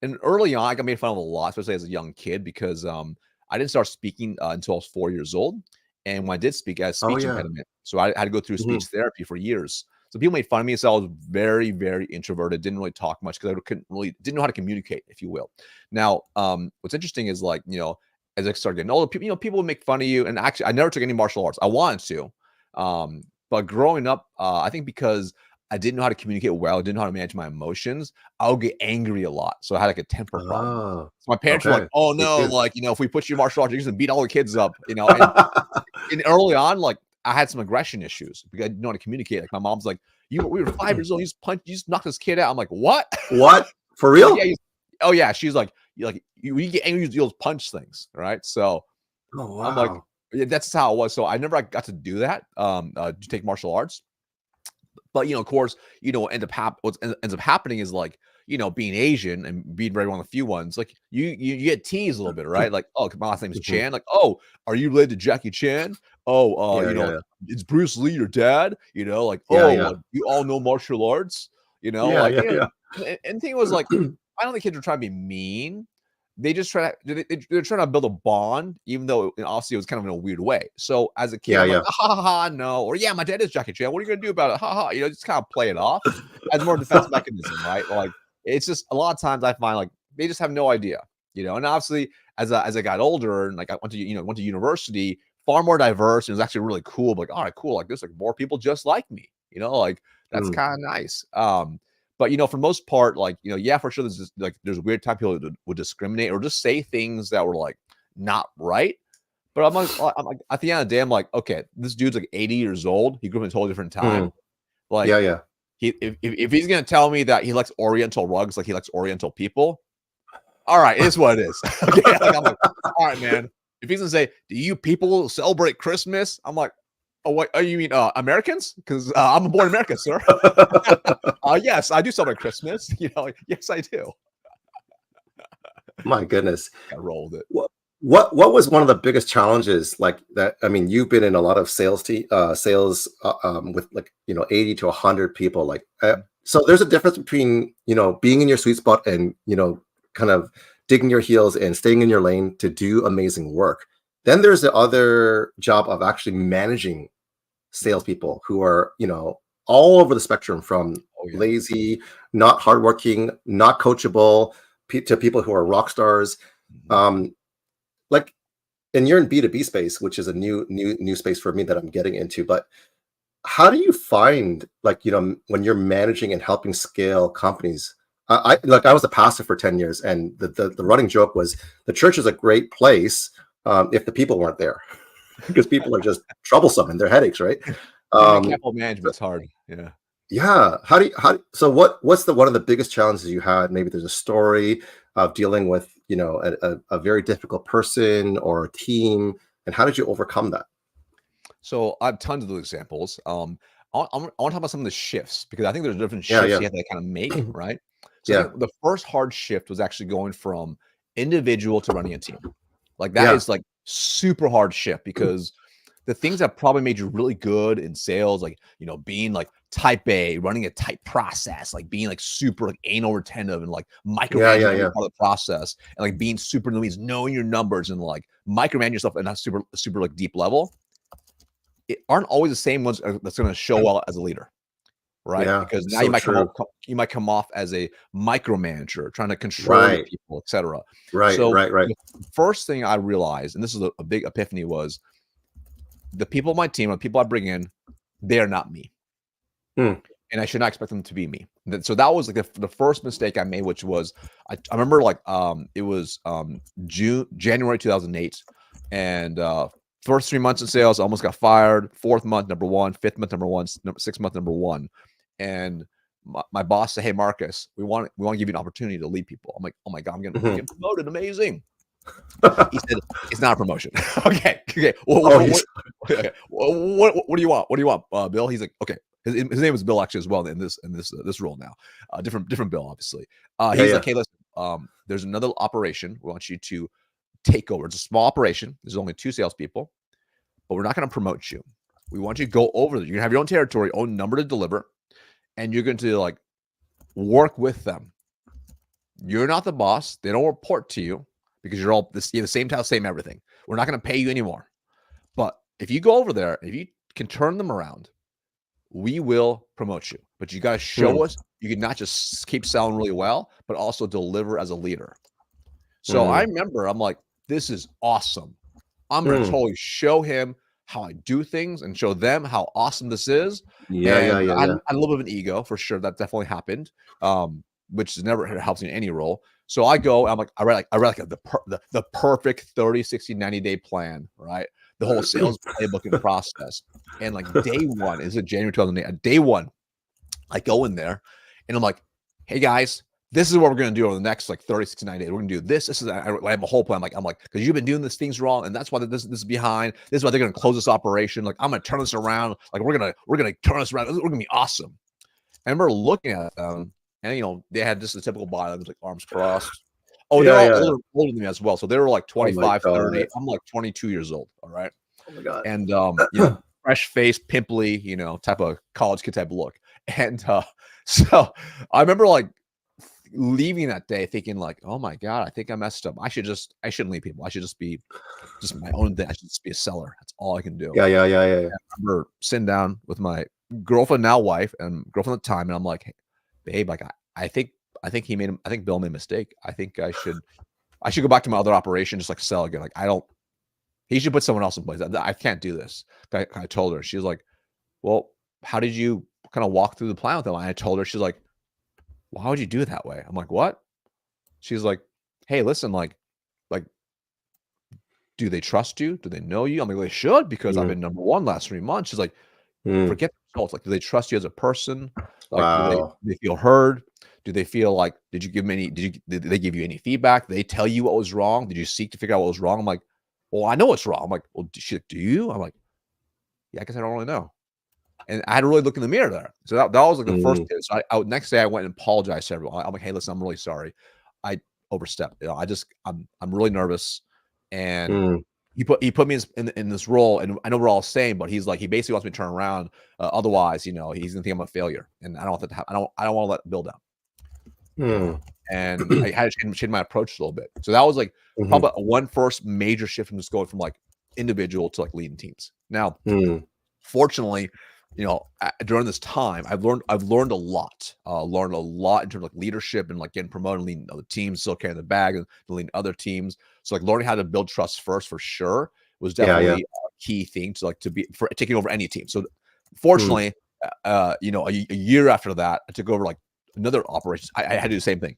S14: and early on, I got made fun of a lot, especially as a young kid, because I didn't start speaking until I was 4 years old. And when I did speak, I had speech impediment. So I had to go through speech therapy for years. So people made fun of me. So I was very, very introverted, didn't really talk much because I didn't know how to communicate, if you will. Now, what's interesting is like, as I started getting older, people would make fun of you. And actually, I never took any martial arts. I wanted to. But growing up, I think because I didn't know how to communicate well, I didn't know how to manage my emotions, I would get angry a lot. So I had like a temper problem. So my parents were like, oh no, like, if we put you in martial arts, you're just gonna beat all the kids up, and early on, like I had some aggression issues because I didn't know how to communicate. Like my mom's like, we were 5 years old, you just knocked this kid out. I'm like, what?
S1: What? For real?
S14: Yeah. She's like, you get angry, you'll punch things, right? So I'm like, that's how it was. So I never got to do that, to take martial arts. But of course, what ends up happening is like, being Asian and being very one of the few ones, like you get teased a little bit, right? Like, oh, my last name is Chan. Like, oh, are you related to Jackie Chan? Oh, it's Bruce Lee, your dad. Like, you all know martial arts. And the thing was like, I don't think kids were trying to be mean. They just they're trying to build a bond, even though obviously it was kind of in a weird way. So as a kid, I'm like, ha, no, or my dad is Jackie Chan. What are you gonna do about it? Ha ha, just kind of play it off as more defense mechanism, right? Like it's just a lot of times I find like they just have no idea, And obviously as I got older and like I went to university, far more diverse, and it was actually really cool. But like, all right, cool, like there's like more people just like me, like that's kind of nice. But for the most part, like for sure, there's weird type people that would discriminate or just say things that were like not right. But I'm like at the end of the day, I'm like, okay, this dude's like 80 years old. He grew up in a totally different time. Like, if he's gonna tell me that he likes Oriental rugs, like he likes Oriental people, all right, it is what it is. Okay, like, I'm like, all right, man. If he's gonna say, do you people celebrate Christmas? I'm like, oh, what? Oh, you mean Americans? Because I'm born in America, sir. Yes, I do celebrate Christmas. Yes, I do.
S1: My goodness,
S14: I rolled it.
S1: What was one of the biggest challenges like that? I mean, you've been in a lot of sales with like 80 to 100 people. Like, so there's a difference between being in your sweet spot and kind of digging your heels and staying in your lane to do amazing work. Then there's the other job of actually managing salespeople who are, all over the spectrum, from lazy, not hardworking, not coachable, to people who are rock stars. Like, and you're in B2B space, which is a new space for me that I'm getting into. But how do you find, like, when you're managing and helping scale companies? I was a pastor for 10 years, and the running joke was the church is a great place if the people weren't there, because people are just troublesome and they're headaches, right?
S14: Capital management's hard.
S1: Yeah. So what's one of the biggest challenges you had? Maybe there's a story of dealing with, a very difficult person or a team, and how did you overcome that?
S14: So I have tons of those examples. I want to talk about some of the shifts, because I think there's different shifts you have to kind of make, right? So the first hard shift was actually going from individual to running a team. Like that is like super hard shift, because the things that probably made you really good in sales, like, being like type A, running a tight process, like being like super like anal retentive and like micromanaging part of the process, and like being super in the weeds, knowing your numbers and like micromanage yourself in a super like deep level, it aren't always the same ones that's going to show well as a leader. Right.
S1: Yeah,
S14: because now you might come off as a micromanager, trying to control people, etc.
S1: Right.
S14: The first thing I realized, and this is a big epiphany, was the people on my team, the people I bring in, they are not me. and I should not expect them to be me. So that was like the first mistake I made, which was I remember like it was January 2008, and first 3 months in sales, I almost got fired. Fourth month, number one. Fifth month, number one. Sixth month, number one. And my boss said, "Hey, Marcus, we want to give you an opportunity to lead people." I'm like, "Oh my God, I'm getting promoted. Amazing." He said, "It's not a promotion." Okay. What do you want? What do you want, Bill? He's like, "Okay." His name is Bill actually as well in this role now. Different Bill, obviously. He's like, "Hey, listen, there's another operation. We want you to take over. It's a small operation. There's only 2 salespeople, but we're not going to promote you. We want you to go over there. You're going to have your own territory, own number to deliver, and you're going to like work with them. You're not the boss. They don't report to you because you're all the same title, same everything. We're not going to pay you anymore. But if you go over there, if you can turn them around, we will promote you. But you got to show us you can not just keep selling really well, but also deliver as a leader." So I remember I'm like, this is awesome. I'm going to totally show him how I do things and show them how awesome this is. I had a little bit of an ego for sure. That definitely happened, which never helps in any role. So I go, I'm like, I read like the perfect 30, 60, 90-day plan, right? The whole sales playbook and process. And like day one is January 2008. Day one, I go in there and I'm like, "Hey guys, this is what we're going to do over the next like 30, 60, 90 days. We're going to do this. This is, I have a whole plan. I'm like, because you've been doing these things wrong. And that's why this is behind. This is why they're going to close this operation. Like, I'm going to turn this around. Like, we're going to turn this around. We're going to be awesome." I remember looking at them and, they had just the typical body, like arms crossed. Oh, they're all older than me as well. So they were like 25, 30. I'm like 22 years old. All right.
S1: Oh my God.
S14: And, fresh face, pimply, type of college kid type look. And so I remember like leaving that day thinking like, "Oh my God, I think I messed up. I shouldn't lead people. I should just be my own thing. I should just be a seller. That's all I can do."
S1: Yeah.
S14: I remember sitting down with my girlfriend, now wife, and girlfriend at the time, and I'm like, "Hey, babe, like I think Bill made a mistake. I think I should go back to my other operation, just like sell again. Like he should put someone else in place. I can't do this." I told her. She was like, "Well, how did you kind of walk through the plan with them?" And I told her. She's like, "Why would you do it that way?" I'm like, "What?" She's like, "Hey, listen, like, do they trust you? Do they know you?" I'm like, "They should, because I've been number one last 3 months." She's like, "Forget the results. Like, do they trust you as a person? Like, do they feel heard? Do they feel like, did they give you any feedback? Did they tell you what was wrong? Did you seek to figure out what was wrong?" I'm like, "Well, I know what's wrong." I'm like, "Well, do you?" I'm like, "Yeah, I guess I don't really know." And I had to really look in the mirror there. So that was like the first day. So next day I went and apologized to everyone. I'm like, "Hey, listen, I'm really sorry. I overstepped. I'm really nervous." And he put me in this role, and I know we're all saying, but he basically wants me to turn around. Otherwise, he's gonna think I'm a failure, and I don't want that to happen. I don't want to let Bill down. And I had to change my approach a little bit. So that was like probably one first major shift from just going from like individual to like leading teams. Now, fortunately, during this time, I've learned a lot. Learned a lot in terms of like leadership and like getting promoted, leading other teams, still carrying the bag and leading other teams. So like learning how to build trust first for sure was definitely a key thing to be for taking over any team. So fortunately, a year after that, I took over like another operation. I had to do the same thing.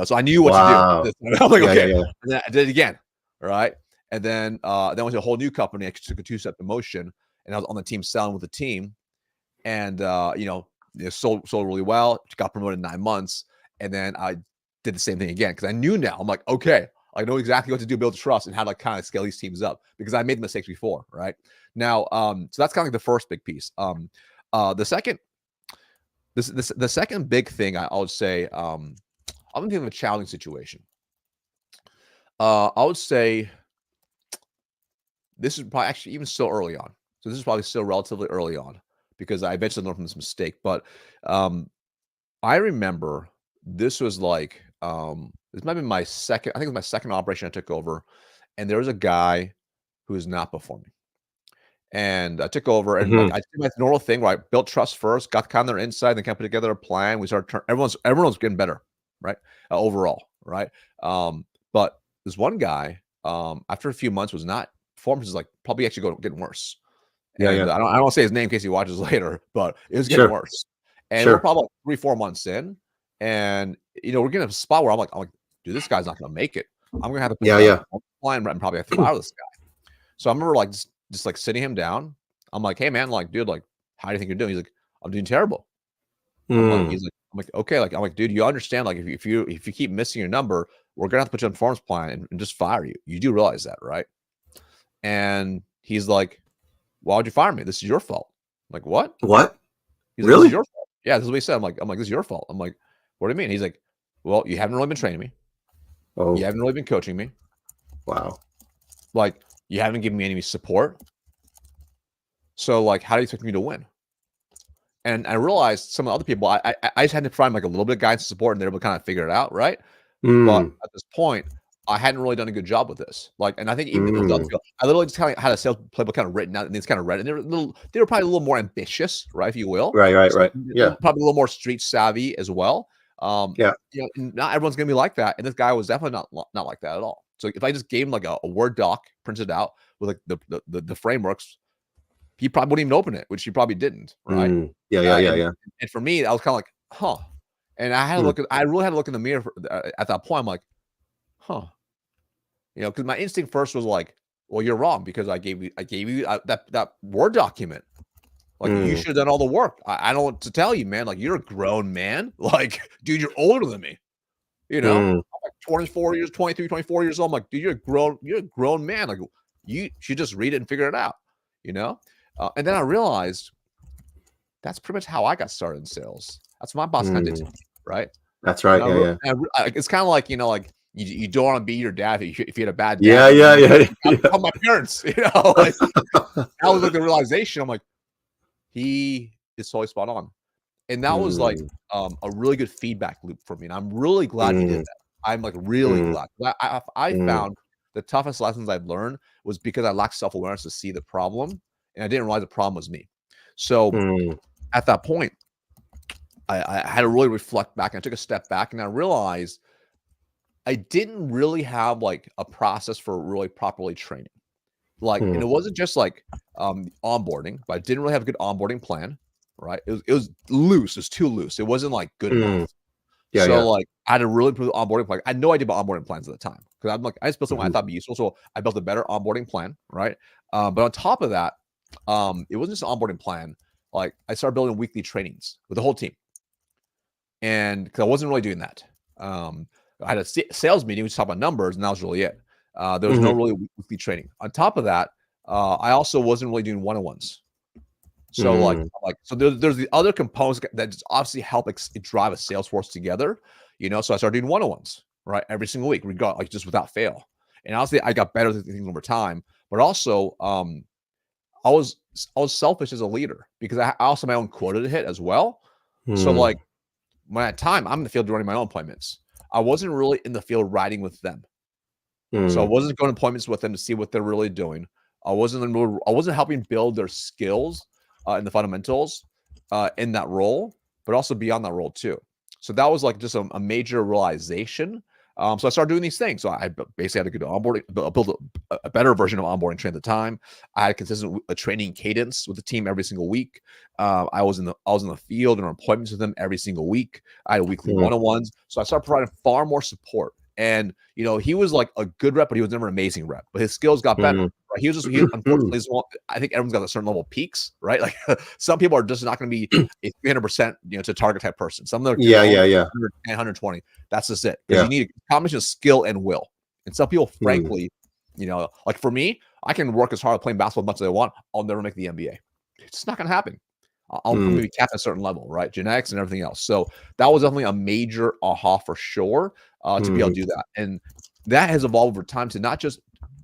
S14: So I knew what to do. I'm like, okay. And then I did it again. Right. And then I went to a whole new company. I took a 2-step promotion, and I was on the team selling with the team. And sold really well. Got promoted in 9 months, and then I did the same thing again because I knew now. I'm like, okay, I know exactly what to do, build trust, and how to kind of scale these teams up because I made mistakes before, right? Now, so that's kind of like the first big piece. The second big thing I would say, I'm thinking of a challenging situation. I would say this is probably actually even still early on. So this is probably still relatively early on, because I eventually learned from this mistake. But I remember this was like, this might be my second, I think it was my second operation I took over. And there was a guy who was not performing. And I took over, and like, I did my normal thing where I built trust first, got kind of their insight, then kind of put together a plan. We started everyone was getting better, right? Overall, right? But this one guy, after a few months, was not performance is like probably actually getting worse. I don't want to say his name in case he watches later, but it was getting worse. And we're probably like 3-4 months in, and we're getting a spot where I'm like, dude, this guy's not gonna make it. I'm gonna have to put a line and probably have to fire this guy. So I remember like just like sitting him down. I'm like, hey man, like, dude, like, how do you think you're doing? He's like, I'm doing terrible. I'm like, okay, like, I'm like, dude, you understand, like, if you keep missing your number, we're gonna have to put you on performance plan and just fire you. You do realize that, right? And he's like, why would you fire me? This is your fault. I'm like, what?
S1: What?
S14: He's like,
S1: Really?
S14: This is your fault. Yeah, this is what he said. I'm like, this is your fault. I'm like, what do you mean? He's like, well, you haven't really been training me.
S1: Oh,
S14: you haven't really been coaching me.
S1: Wow.
S14: Like, you haven't given me any support. So, like, how do you expect me to win? And I realized some of the other people, I just had to provide like a little bit of guidance and support, and they're able to kind of figure it out, right? But at this point, I hadn't really done a good job with this. Like, and I think even with other people, I literally just kind of had a sales playbook kind of written out, and it's kind of read, and they were probably a little more ambitious, right, if you will.
S1: Right. Yeah.
S14: Probably a little more street savvy as well.
S1: Yeah.
S14: Not everyone's gonna be like that, and this guy was definitely not like that at all. So if I just gave him like a Word doc printed out with like the frameworks, he probably wouldn't even open it, which he probably didn't, right?
S1: Yeah.
S14: And for me, I was kind of like, huh. And I had to look I really had to look in the mirror at that point. I'm like, huh. Because my instinct first was like, well, you're wrong, because I gave you that Word document. Like, you should have done all the work. I don't know what to tell you, man. Like, you're a grown man. Like, dude, you're older than me. I'm like 24 years, 23, 24 years old. I'm like, dude, you're a grown man. Like, you should just read it and figure it out, and then I realized that's pretty much how I got started in sales. That's what my boss kind of did to me, right?
S1: That's right.
S14: It's kind of like, like, you don't want to be your dad if you had a bad dad.
S1: Yeah.
S14: Call my parents, like, that was like the realization. I'm like, he is totally spot on. And that was like a really good feedback loop for me. And I'm really glad he did that. I'm like really glad. I found the toughest lessons I've learned was because I lacked self-awareness to see the problem, and I didn't realize the problem was me. So at that point, I had to really reflect back, and I took a step back, and I realized I didn't really have like a process for really properly training. Like, and it wasn't just like onboarding, but I didn't really have a good onboarding plan, right? It was loose. It was too loose. It wasn't like good enough. Like, I had to really improve the onboarding plan. I had no idea about onboarding plans at the time, because I'm like, I just built something I thought would be useful. So I built a better onboarding plan, right? But on top of that, it wasn't just an onboarding plan. Like, I started building weekly trainings with the whole team, and because I wasn't really doing that. I had a sales meeting, we just talked about numbers, and that was really it. There was no really weekly training. On top of that, I also wasn't really doing one-on-ones. So so there's the other components that just obviously help drive a Salesforce together, So I started doing one-on-ones, right, every single week, like just without fail. And honestly, I got better at things over time. But also, I was selfish as a leader, because I also had my own quota to hit as well. So like, when at time I'm in the field running my own appointments, I wasn't really in the field riding with them. So I wasn't going to appointments with them to see what they're really doing. I wasn't helping build their skills and the fundamentals in that role, but also beyond that role too. So that was like just a major realization. So I started doing these things. So I basically had a good onboarding, build a better version of onboarding train at the time. I had consistent training cadence with the team every single week. I was in the field and on appointments with them every single week. I had weekly one-on-ones. So I started providing far more support. And he was like a good rep, but he was never an amazing rep. But his skills got better. Right? He unfortunately, I think everyone's got a certain level of peaks, right? Like, some people are just not going to be a 300%, to target type person. Some of them are 120. That's just it. Because you need a combination of skill and will. And some people, frankly, like for me, I can work as hard at playing basketball as much as I want. I'll never make the NBA. It's just not going to happen. I'll maybe cap at a certain level, right? Genetics and everything else. So that was definitely a major aha for sure, to be able to do that. And that has evolved over time to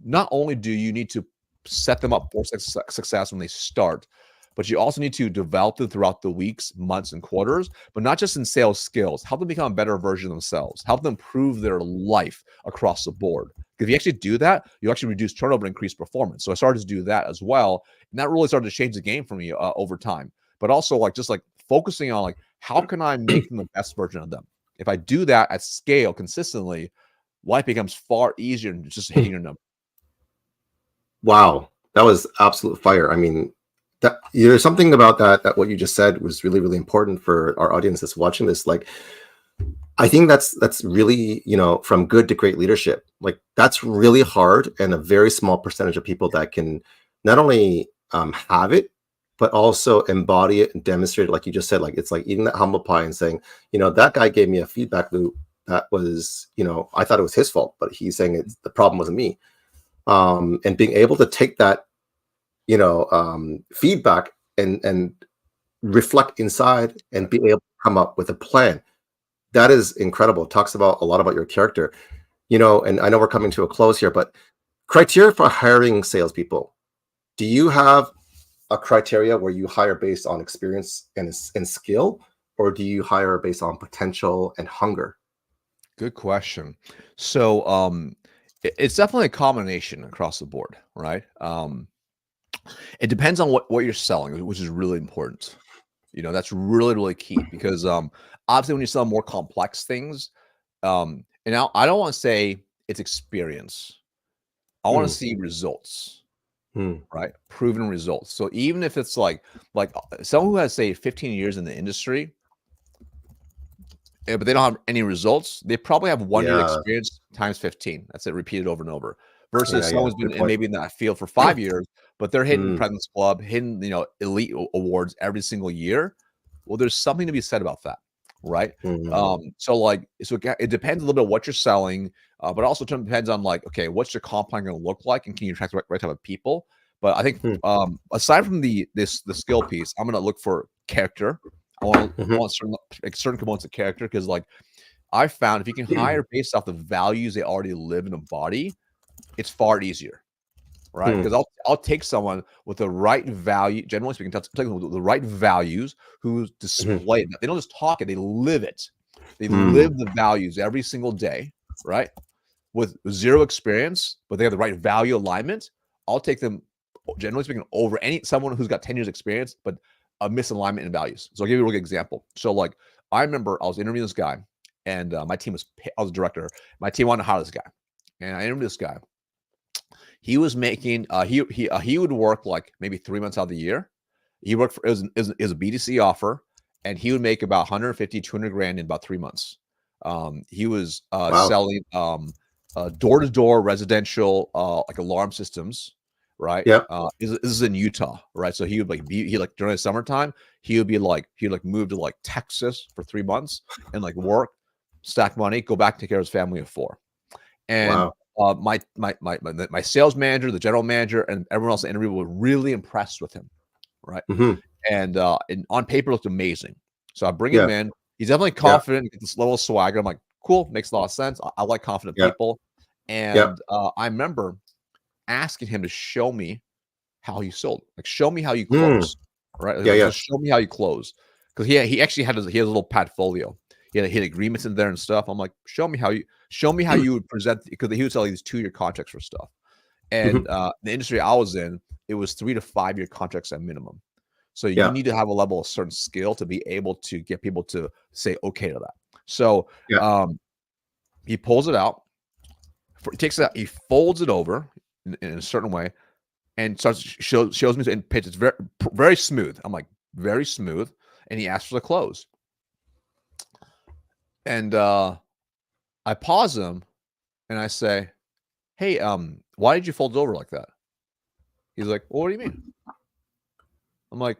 S14: not only do you need to set them up for success when they start, but you also need to develop them throughout the weeks, months, and quarters, but not just in sales skills. Help them become a better version of themselves. Help them improve their life across the board. If you actually do that, you actually reduce turnover and increase performance. So I started to do that as well. And that really started to change the game for me over time. But also just focusing on how can I make them the best version of them? If I do that at scale consistently, life becomes far easier than just hitting your number.
S1: Wow, that was absolute fire. I mean, that there's something about that what you just said was really, really important for our audience that's watching this. Like, I think that's really, from good to great leadership. Like, that's really hard, and a very small percentage of people that can not only have it, but also embody it and demonstrate it. Like you just said, like, it's like eating that humble pie and saying, that guy gave me a feedback loop that was, I thought it was his fault, but he's saying the problem wasn't me. And being able to take that, feedback and reflect inside and be able to come up with a plan. That is incredible. It talks about a lot about your character, and I know we're coming to a close here, but criteria for hiring salespeople. Do you have a criteria where you hire based on experience and skill, or do you hire based on potential and hunger?
S14: Good question. So it's definitely a combination across the board, right? It depends on what you're selling, which is really important. That's really, really key, because obviously when you sell more complex things, and now I don't want to say it's experience. I want to see results. Right? Proven results. So even if it's like someone who has, say, 15 years in the industry, but they don't have any results, they probably have 1 year experience times 15. That's it, repeated over and over. Versus someone's been maybe in that field for 5 years, but they're hitting President's Club, hitting elite awards every single year. Well, there's something to be said about that, right? So it depends a little bit what you're selling, but also depends on, like, okay, what's your comp plan going to look like, and can you attract the right type of people? But I think aside from the skill piece, I'm going to look for character. I want certain components of character, because, like, I found if you can hire based off the values they already live and embody, it's far easier, right? Because I'll take someone with the right value, generally speaking, take someone with the right values who display it. They don't just talk it; they live it. They live the values every single day, right? With zero experience, but they have the right value alignment. I'll take them, generally speaking, over someone who's got 10 years experience, but a misalignment in values. So I'll give you a really good example. So, like, I remember I was interviewing this guy, and my team I was a director. My team wanted to hire this guy, and I interviewed this guy. He was making he would work like maybe 3 months out of the year. He worked for it was a B2C offer, and he would make about 150, 200 grand in about 3 months. He was selling door-to-door residential like alarm systems, right?
S1: Yeah.
S14: This is in Utah, right? So he would during the summertime, he'd move to like Texas for 3 months and like work, stack money, go back, take care of his family of 4. And my sales manager, the general manager, and everyone else in the interview were really impressed with him, right? And on paper looked amazing. So I bring him in. He's definitely confident, get this level of swagger. I'm like, cool, makes a lot of sense. I like confident people. And I remember asking him to show me how he sold. Like, show me how you close, right? Like, show me how you close. Because he actually had a little portfolio. He had agreements in there and stuff. I'm like, show me how you would present, because he would sell these 2-year contracts for stuff. And the industry I was in, it was 3 to 5 year contracts at minimum. So you need to have a level of certain skill to be able to get people to say okay to that. So he pulls it out, he takes it out, he folds it over in a certain way, and shows me in pitch. It's very, very smooth. I'm like, very smooth. And he asks for the close. And I pause him and I say, hey, why did you fold it over like that? He's like, well, what do you mean? I'm like,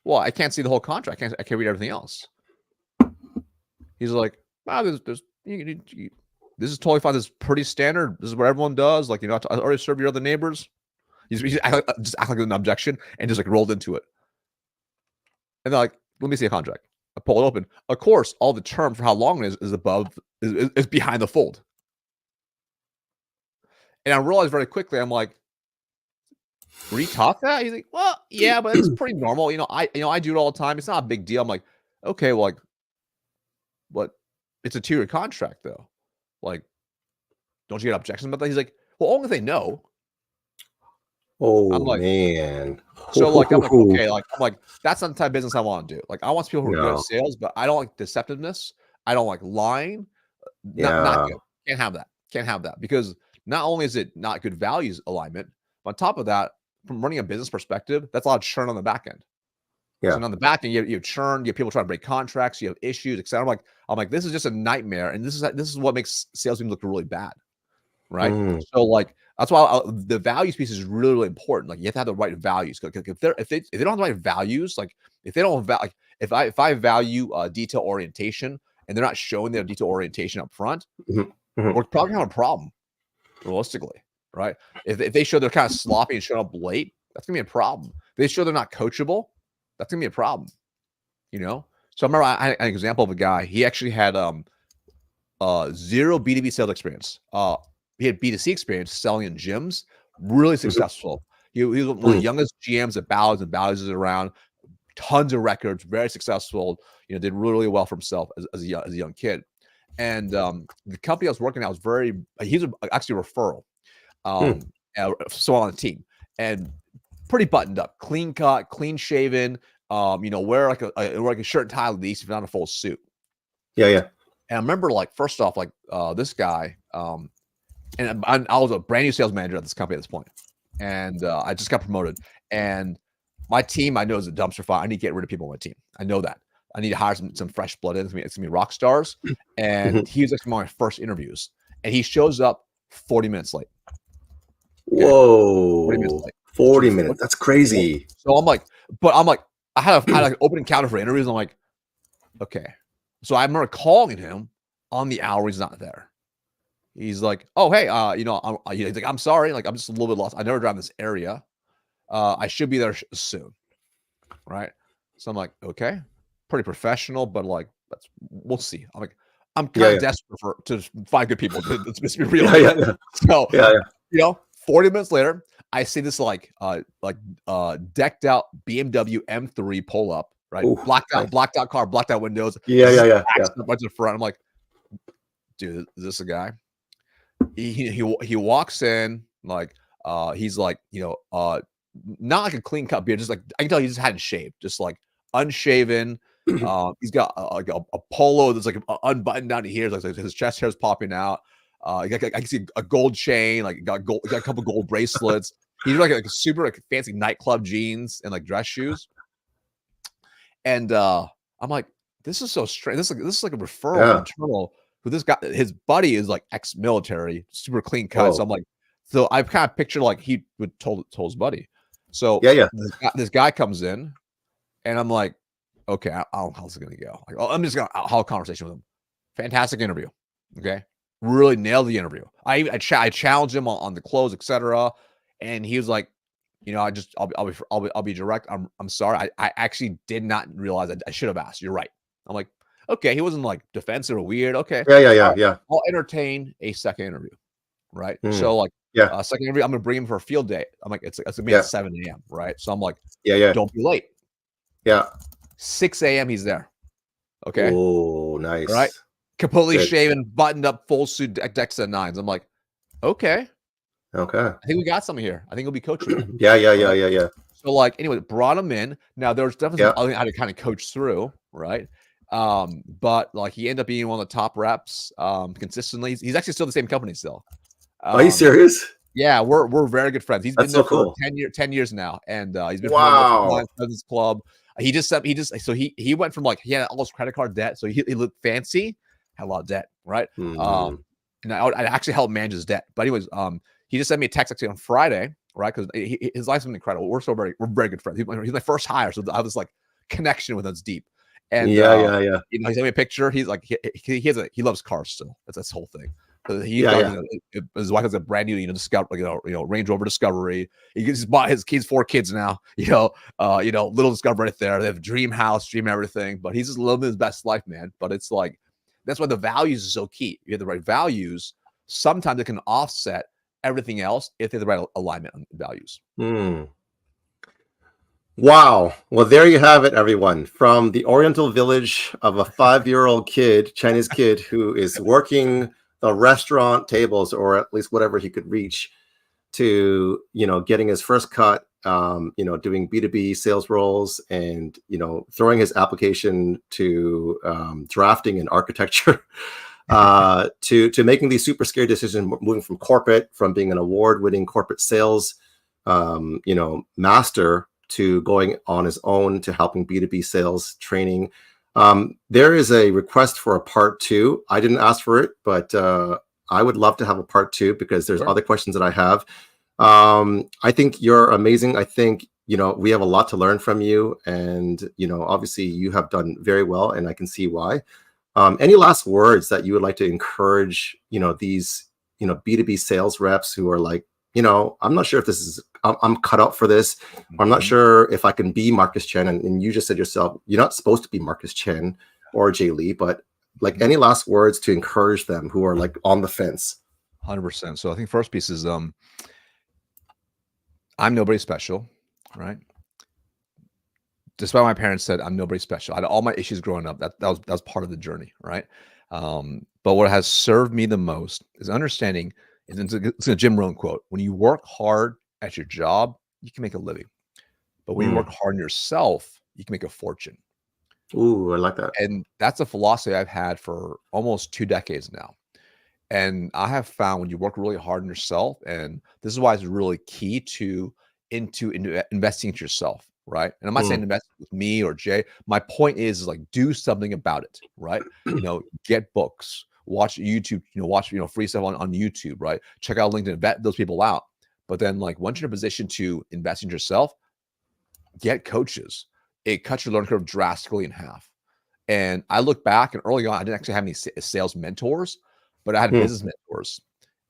S14: well, I can't see the whole contract. I can't read everything else. He's like, wow, this is totally fine. This is pretty standard. This is what everyone does. Like, I already served your other neighbors. He's just act like an objection and just like rolled into it. And they're like, let me see a contract. I pull it open. Of course, all the terms for how long it is behind the fold. And I realized very quickly, I'm like, were you taught that? He's like, well, yeah, but it's pretty normal. I do it all the time. It's not a big deal. I'm like, okay, well, like, what? It's a 2-year contract though. Like, don't you get objections about that? He's like, well, only if they know.
S1: Oh,
S14: I'm like,
S1: man.
S14: So like, I'm like, okay, like, I'm like, that's not the type of business I want to do. Like, I want people who are good at sales, but I don't like deceptiveness. I don't like lying. Not good. Can't have that. Because not only is it not good values alignment, but on top of that, from running a business perspective, that's a lot of churn on the back end.
S1: Yeah.
S14: So on the back end, you have churn, you have people trying to break contracts, you have issues, etc. I'm like, this is just a nightmare, and this is what makes sales teams look really bad, right? So like that's why the values piece is really, really important. Like you have to have the right values. If they don't have the right values, like if they don't like if I value detail orientation and they're not showing their detail orientation up front, we're probably gonna have a problem, realistically, right? If they show they're kind of sloppy and showing up late, that's gonna be a problem. If they show they're not coachable, that's gonna be a problem, you know. So I remember I had an example of a guy. He actually had zero B2B sales experience. He had B2C experience selling in gyms, really successful. He was one of the youngest GMs at Bally's and Bally's is around, tons of records, very successful. You know, did really, really well for himself as a young kid. And the company I was working at was he's actually a referral, so on the team, and pretty buttoned up, clean cut, clean shaven. You know, wear like a shirt and tie at least, if not a full suit.
S1: Yeah.
S14: And I remember, like, first off, like this guy, and I was a brand new sales manager at this company at this point, and I just got promoted. And my team, I know, is a dumpster fire. I need to get rid of people on my team. I know that. I need to hire some fresh blood in. It's gonna be rock stars. And he was actually one of my first interviews, and he shows up 40 minutes late. Okay?
S1: Whoa,
S14: 40 minutes late.
S1: 40 minutes. That's crazy.
S14: So I'm like, I had like an open encounter for interviews. I'm like, okay. So I remember calling him on the hour he's not there. He's like, oh, hey, you know, he's like, I'm sorry. Like, I'm just a little bit lost. I never drive this area. I should be there soon. Right. So I'm like, okay, pretty professional, but like, we'll see. I'm like, I'm kind of desperate to find good people. Let's be real. So, you know, 40 minutes later, I see this like decked out BMW M3 pull up, right?
S1: Ooh,
S14: blacked out car, blacked out windows.
S1: Yeah.
S14: Bunch of front. I'm like, dude, is this a guy? He walks in like he's like, you know, not like a clean cut beard, just like I can tell he just hadn't shaved, just like unshaven. He's got like a polo that's like unbuttoned down to here, like his chest hair's popping out. I can see a gold chain, like got a couple gold bracelets. He's like a super like fancy nightclub jeans and like dress shoes. And I'm like, this is so strange. This is like a referral internal. Who this guy? His buddy is like ex-military, super clean cut. So I'm like, so I've kind of pictured like he would told his buddy. So this guy comes in, and I'm like, okay, I don't know how this is gonna go. Like, I'm just gonna have a conversation with him. Fantastic interview. Okay. Really nailed the interview. I challenged him on the close, etc. And he was like, you know, I'll be direct. I'm sorry. I actually did not realize I should have asked. You're right. I'm like, okay. He wasn't like defensive or weird. Okay.
S1: Yeah.
S14: I'll entertain a second interview. Right. So like, second interview, I'm gonna bring him for a field day. I'm like, it's gonna be at 7 a.m. Right. So I'm like, don't be late. 6 a.m. he's there. Okay.
S1: Oh, nice.
S14: Right. Completely shaven, buttoned up, full suit, decks at nines. I'm like, okay. I think we got something here. I think he'll be coaching.
S1: Yeah.
S14: So like, anyway, brought him in. Now there's definitely something I had to kind of coach through, right? But like he ended up being one of the top reps consistently. He's actually still the same company still.
S1: Are you serious?
S14: Yeah, we're very good friends. He's been there for 10 years now, and he's been promoted to the club. He went from like he had all his credit card debt, so he looked fancy, had a lot of debt, right? And I actually helped manage his debt. But anyways, he just sent me a text actually on Friday, right? Because his life's been incredible. We're very good friends. He's my first hire, so I was like connection with us deep. And You know, he sent me a picture. He's like he loves cars still. That's his whole thing. His wife has a brand new, Range Rover Discovery. He just bought his 4 kids now. Little Discovery right there. They have dream house, dream everything. But he's just living his best life, man. But it's like that's why the values is so key. You have the right values. Sometimes it can offset everything else if they have the right alignment on values.
S1: Wow. Well, there you have it, everyone. From the Oriental village of a 5-year-old kid, Chinese kid, who is working the restaurant tables, or at least whatever he could reach, to, getting his first cut, doing B2B sales roles, and, throwing his application to drafting and architecture, to making these super scary decisions, moving from corporate, from being an award-winning corporate sales master to going on his own to helping B2B sales training. There is a request for a part 2. I didn't ask for it, but I would love to have a part 2 because there's other questions that I have. I think you're amazing. I think, we have a lot to learn from you, and, obviously you have done very well, and I can see why. Any last words that you would like to encourage, these, B2B sales reps who are like, I'm not sure if this is, I'm cut out for this. I'm not sure if I can be Marcus Chen. And you just said yourself, you're not supposed to be Marcus Chen or Jay Lee, but like any last words to encourage them who are like on the fence?
S14: 100%. So I think first piece is, I'm nobody special, right? Despite my parents said I'm nobody special. I had all my issues growing up. That was part of the journey, right? But what has served me the most is understanding. It's a Jim Rohn quote. When you work hard at your job, you can make a living. But when you work hard on yourself, you can make a fortune.
S1: Ooh, I like that.
S14: And that's a philosophy I've had for almost 2 decades now. And I have found when you work really hard on yourself, and this is why it's really key into investing into yourself, right? And I'm not saying invest with me or Jay. My point is like do something about it, right? Get books. Watch YouTube, watch, free stuff on YouTube, right? Check out LinkedIn, vet those people out. But then like once you're in a position to invest in yourself, get coaches. It cuts your learning curve drastically in half. And I look back and early on, I didn't actually have any sales mentors, but I had business mentors.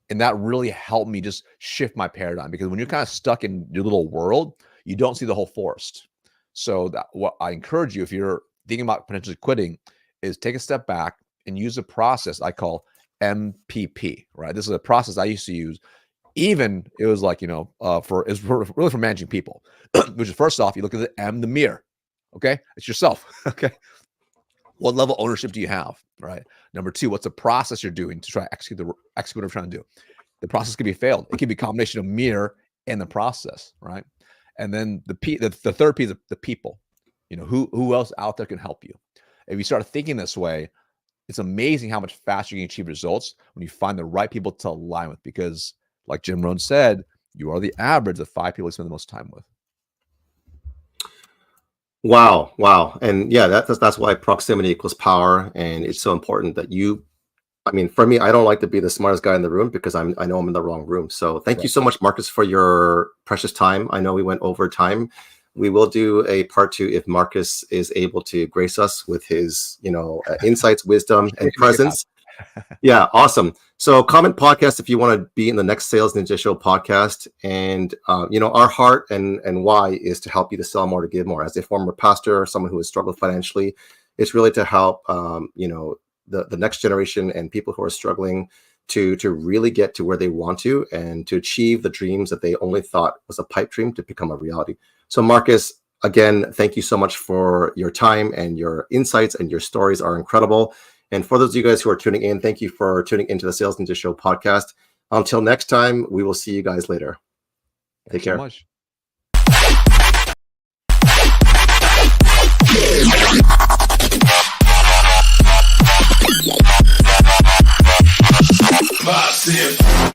S14: And that really helped me just shift my paradigm, because when you're kind of stuck in your little world, you don't see the whole forest. So what I encourage you, if you're thinking about potentially quitting, is take a step back and use a process I call MPP, right? This is a process I used to use. Even it was like, really for managing people, which is first off, you look at the M, the mirror. Okay. It's yourself. Okay. What level of ownership do you have? Right. Number 2, what's the process you're doing to try to execute what I'm trying to do? The process could be failed. It could be a combination of mirror and the process. Right. And then the third P is the people, who else out there can help you? If you start thinking this way, it's amazing how much faster you can achieve results when you find the right people to align with, because like Jim Rohn said, you are the average of 5 people you spend the most time with.
S1: Wow. And yeah, that's why proximity equals power. And it's so important that for me, I don't like to be the smartest guy in the room because I know I'm in the wrong room. So thank you so much, Marcus, for your precious time. I know we went over time. We will do a part 2 if Marcus is able to grace us with his, insights, wisdom, and presence. Yeah, awesome. So comment podcast if you want to be in the next Sales Ninja Show podcast. And, our heart and why is to help you to sell more, to give more. As a former pastor or someone who has struggled financially, it's really to help, the next generation and people who are struggling to really get to where they want to, and to achieve the dreams that they only thought was a pipe dream to become a reality. So Marcus, again, thank you so much for your time, and your insights and your stories are incredible. And for those of you guys who are tuning in, thank you for tuning into the Sales Ninja Show podcast. Until next time, we will see you guys later. Take care.
S14: Thanks so much.
S12: Massive.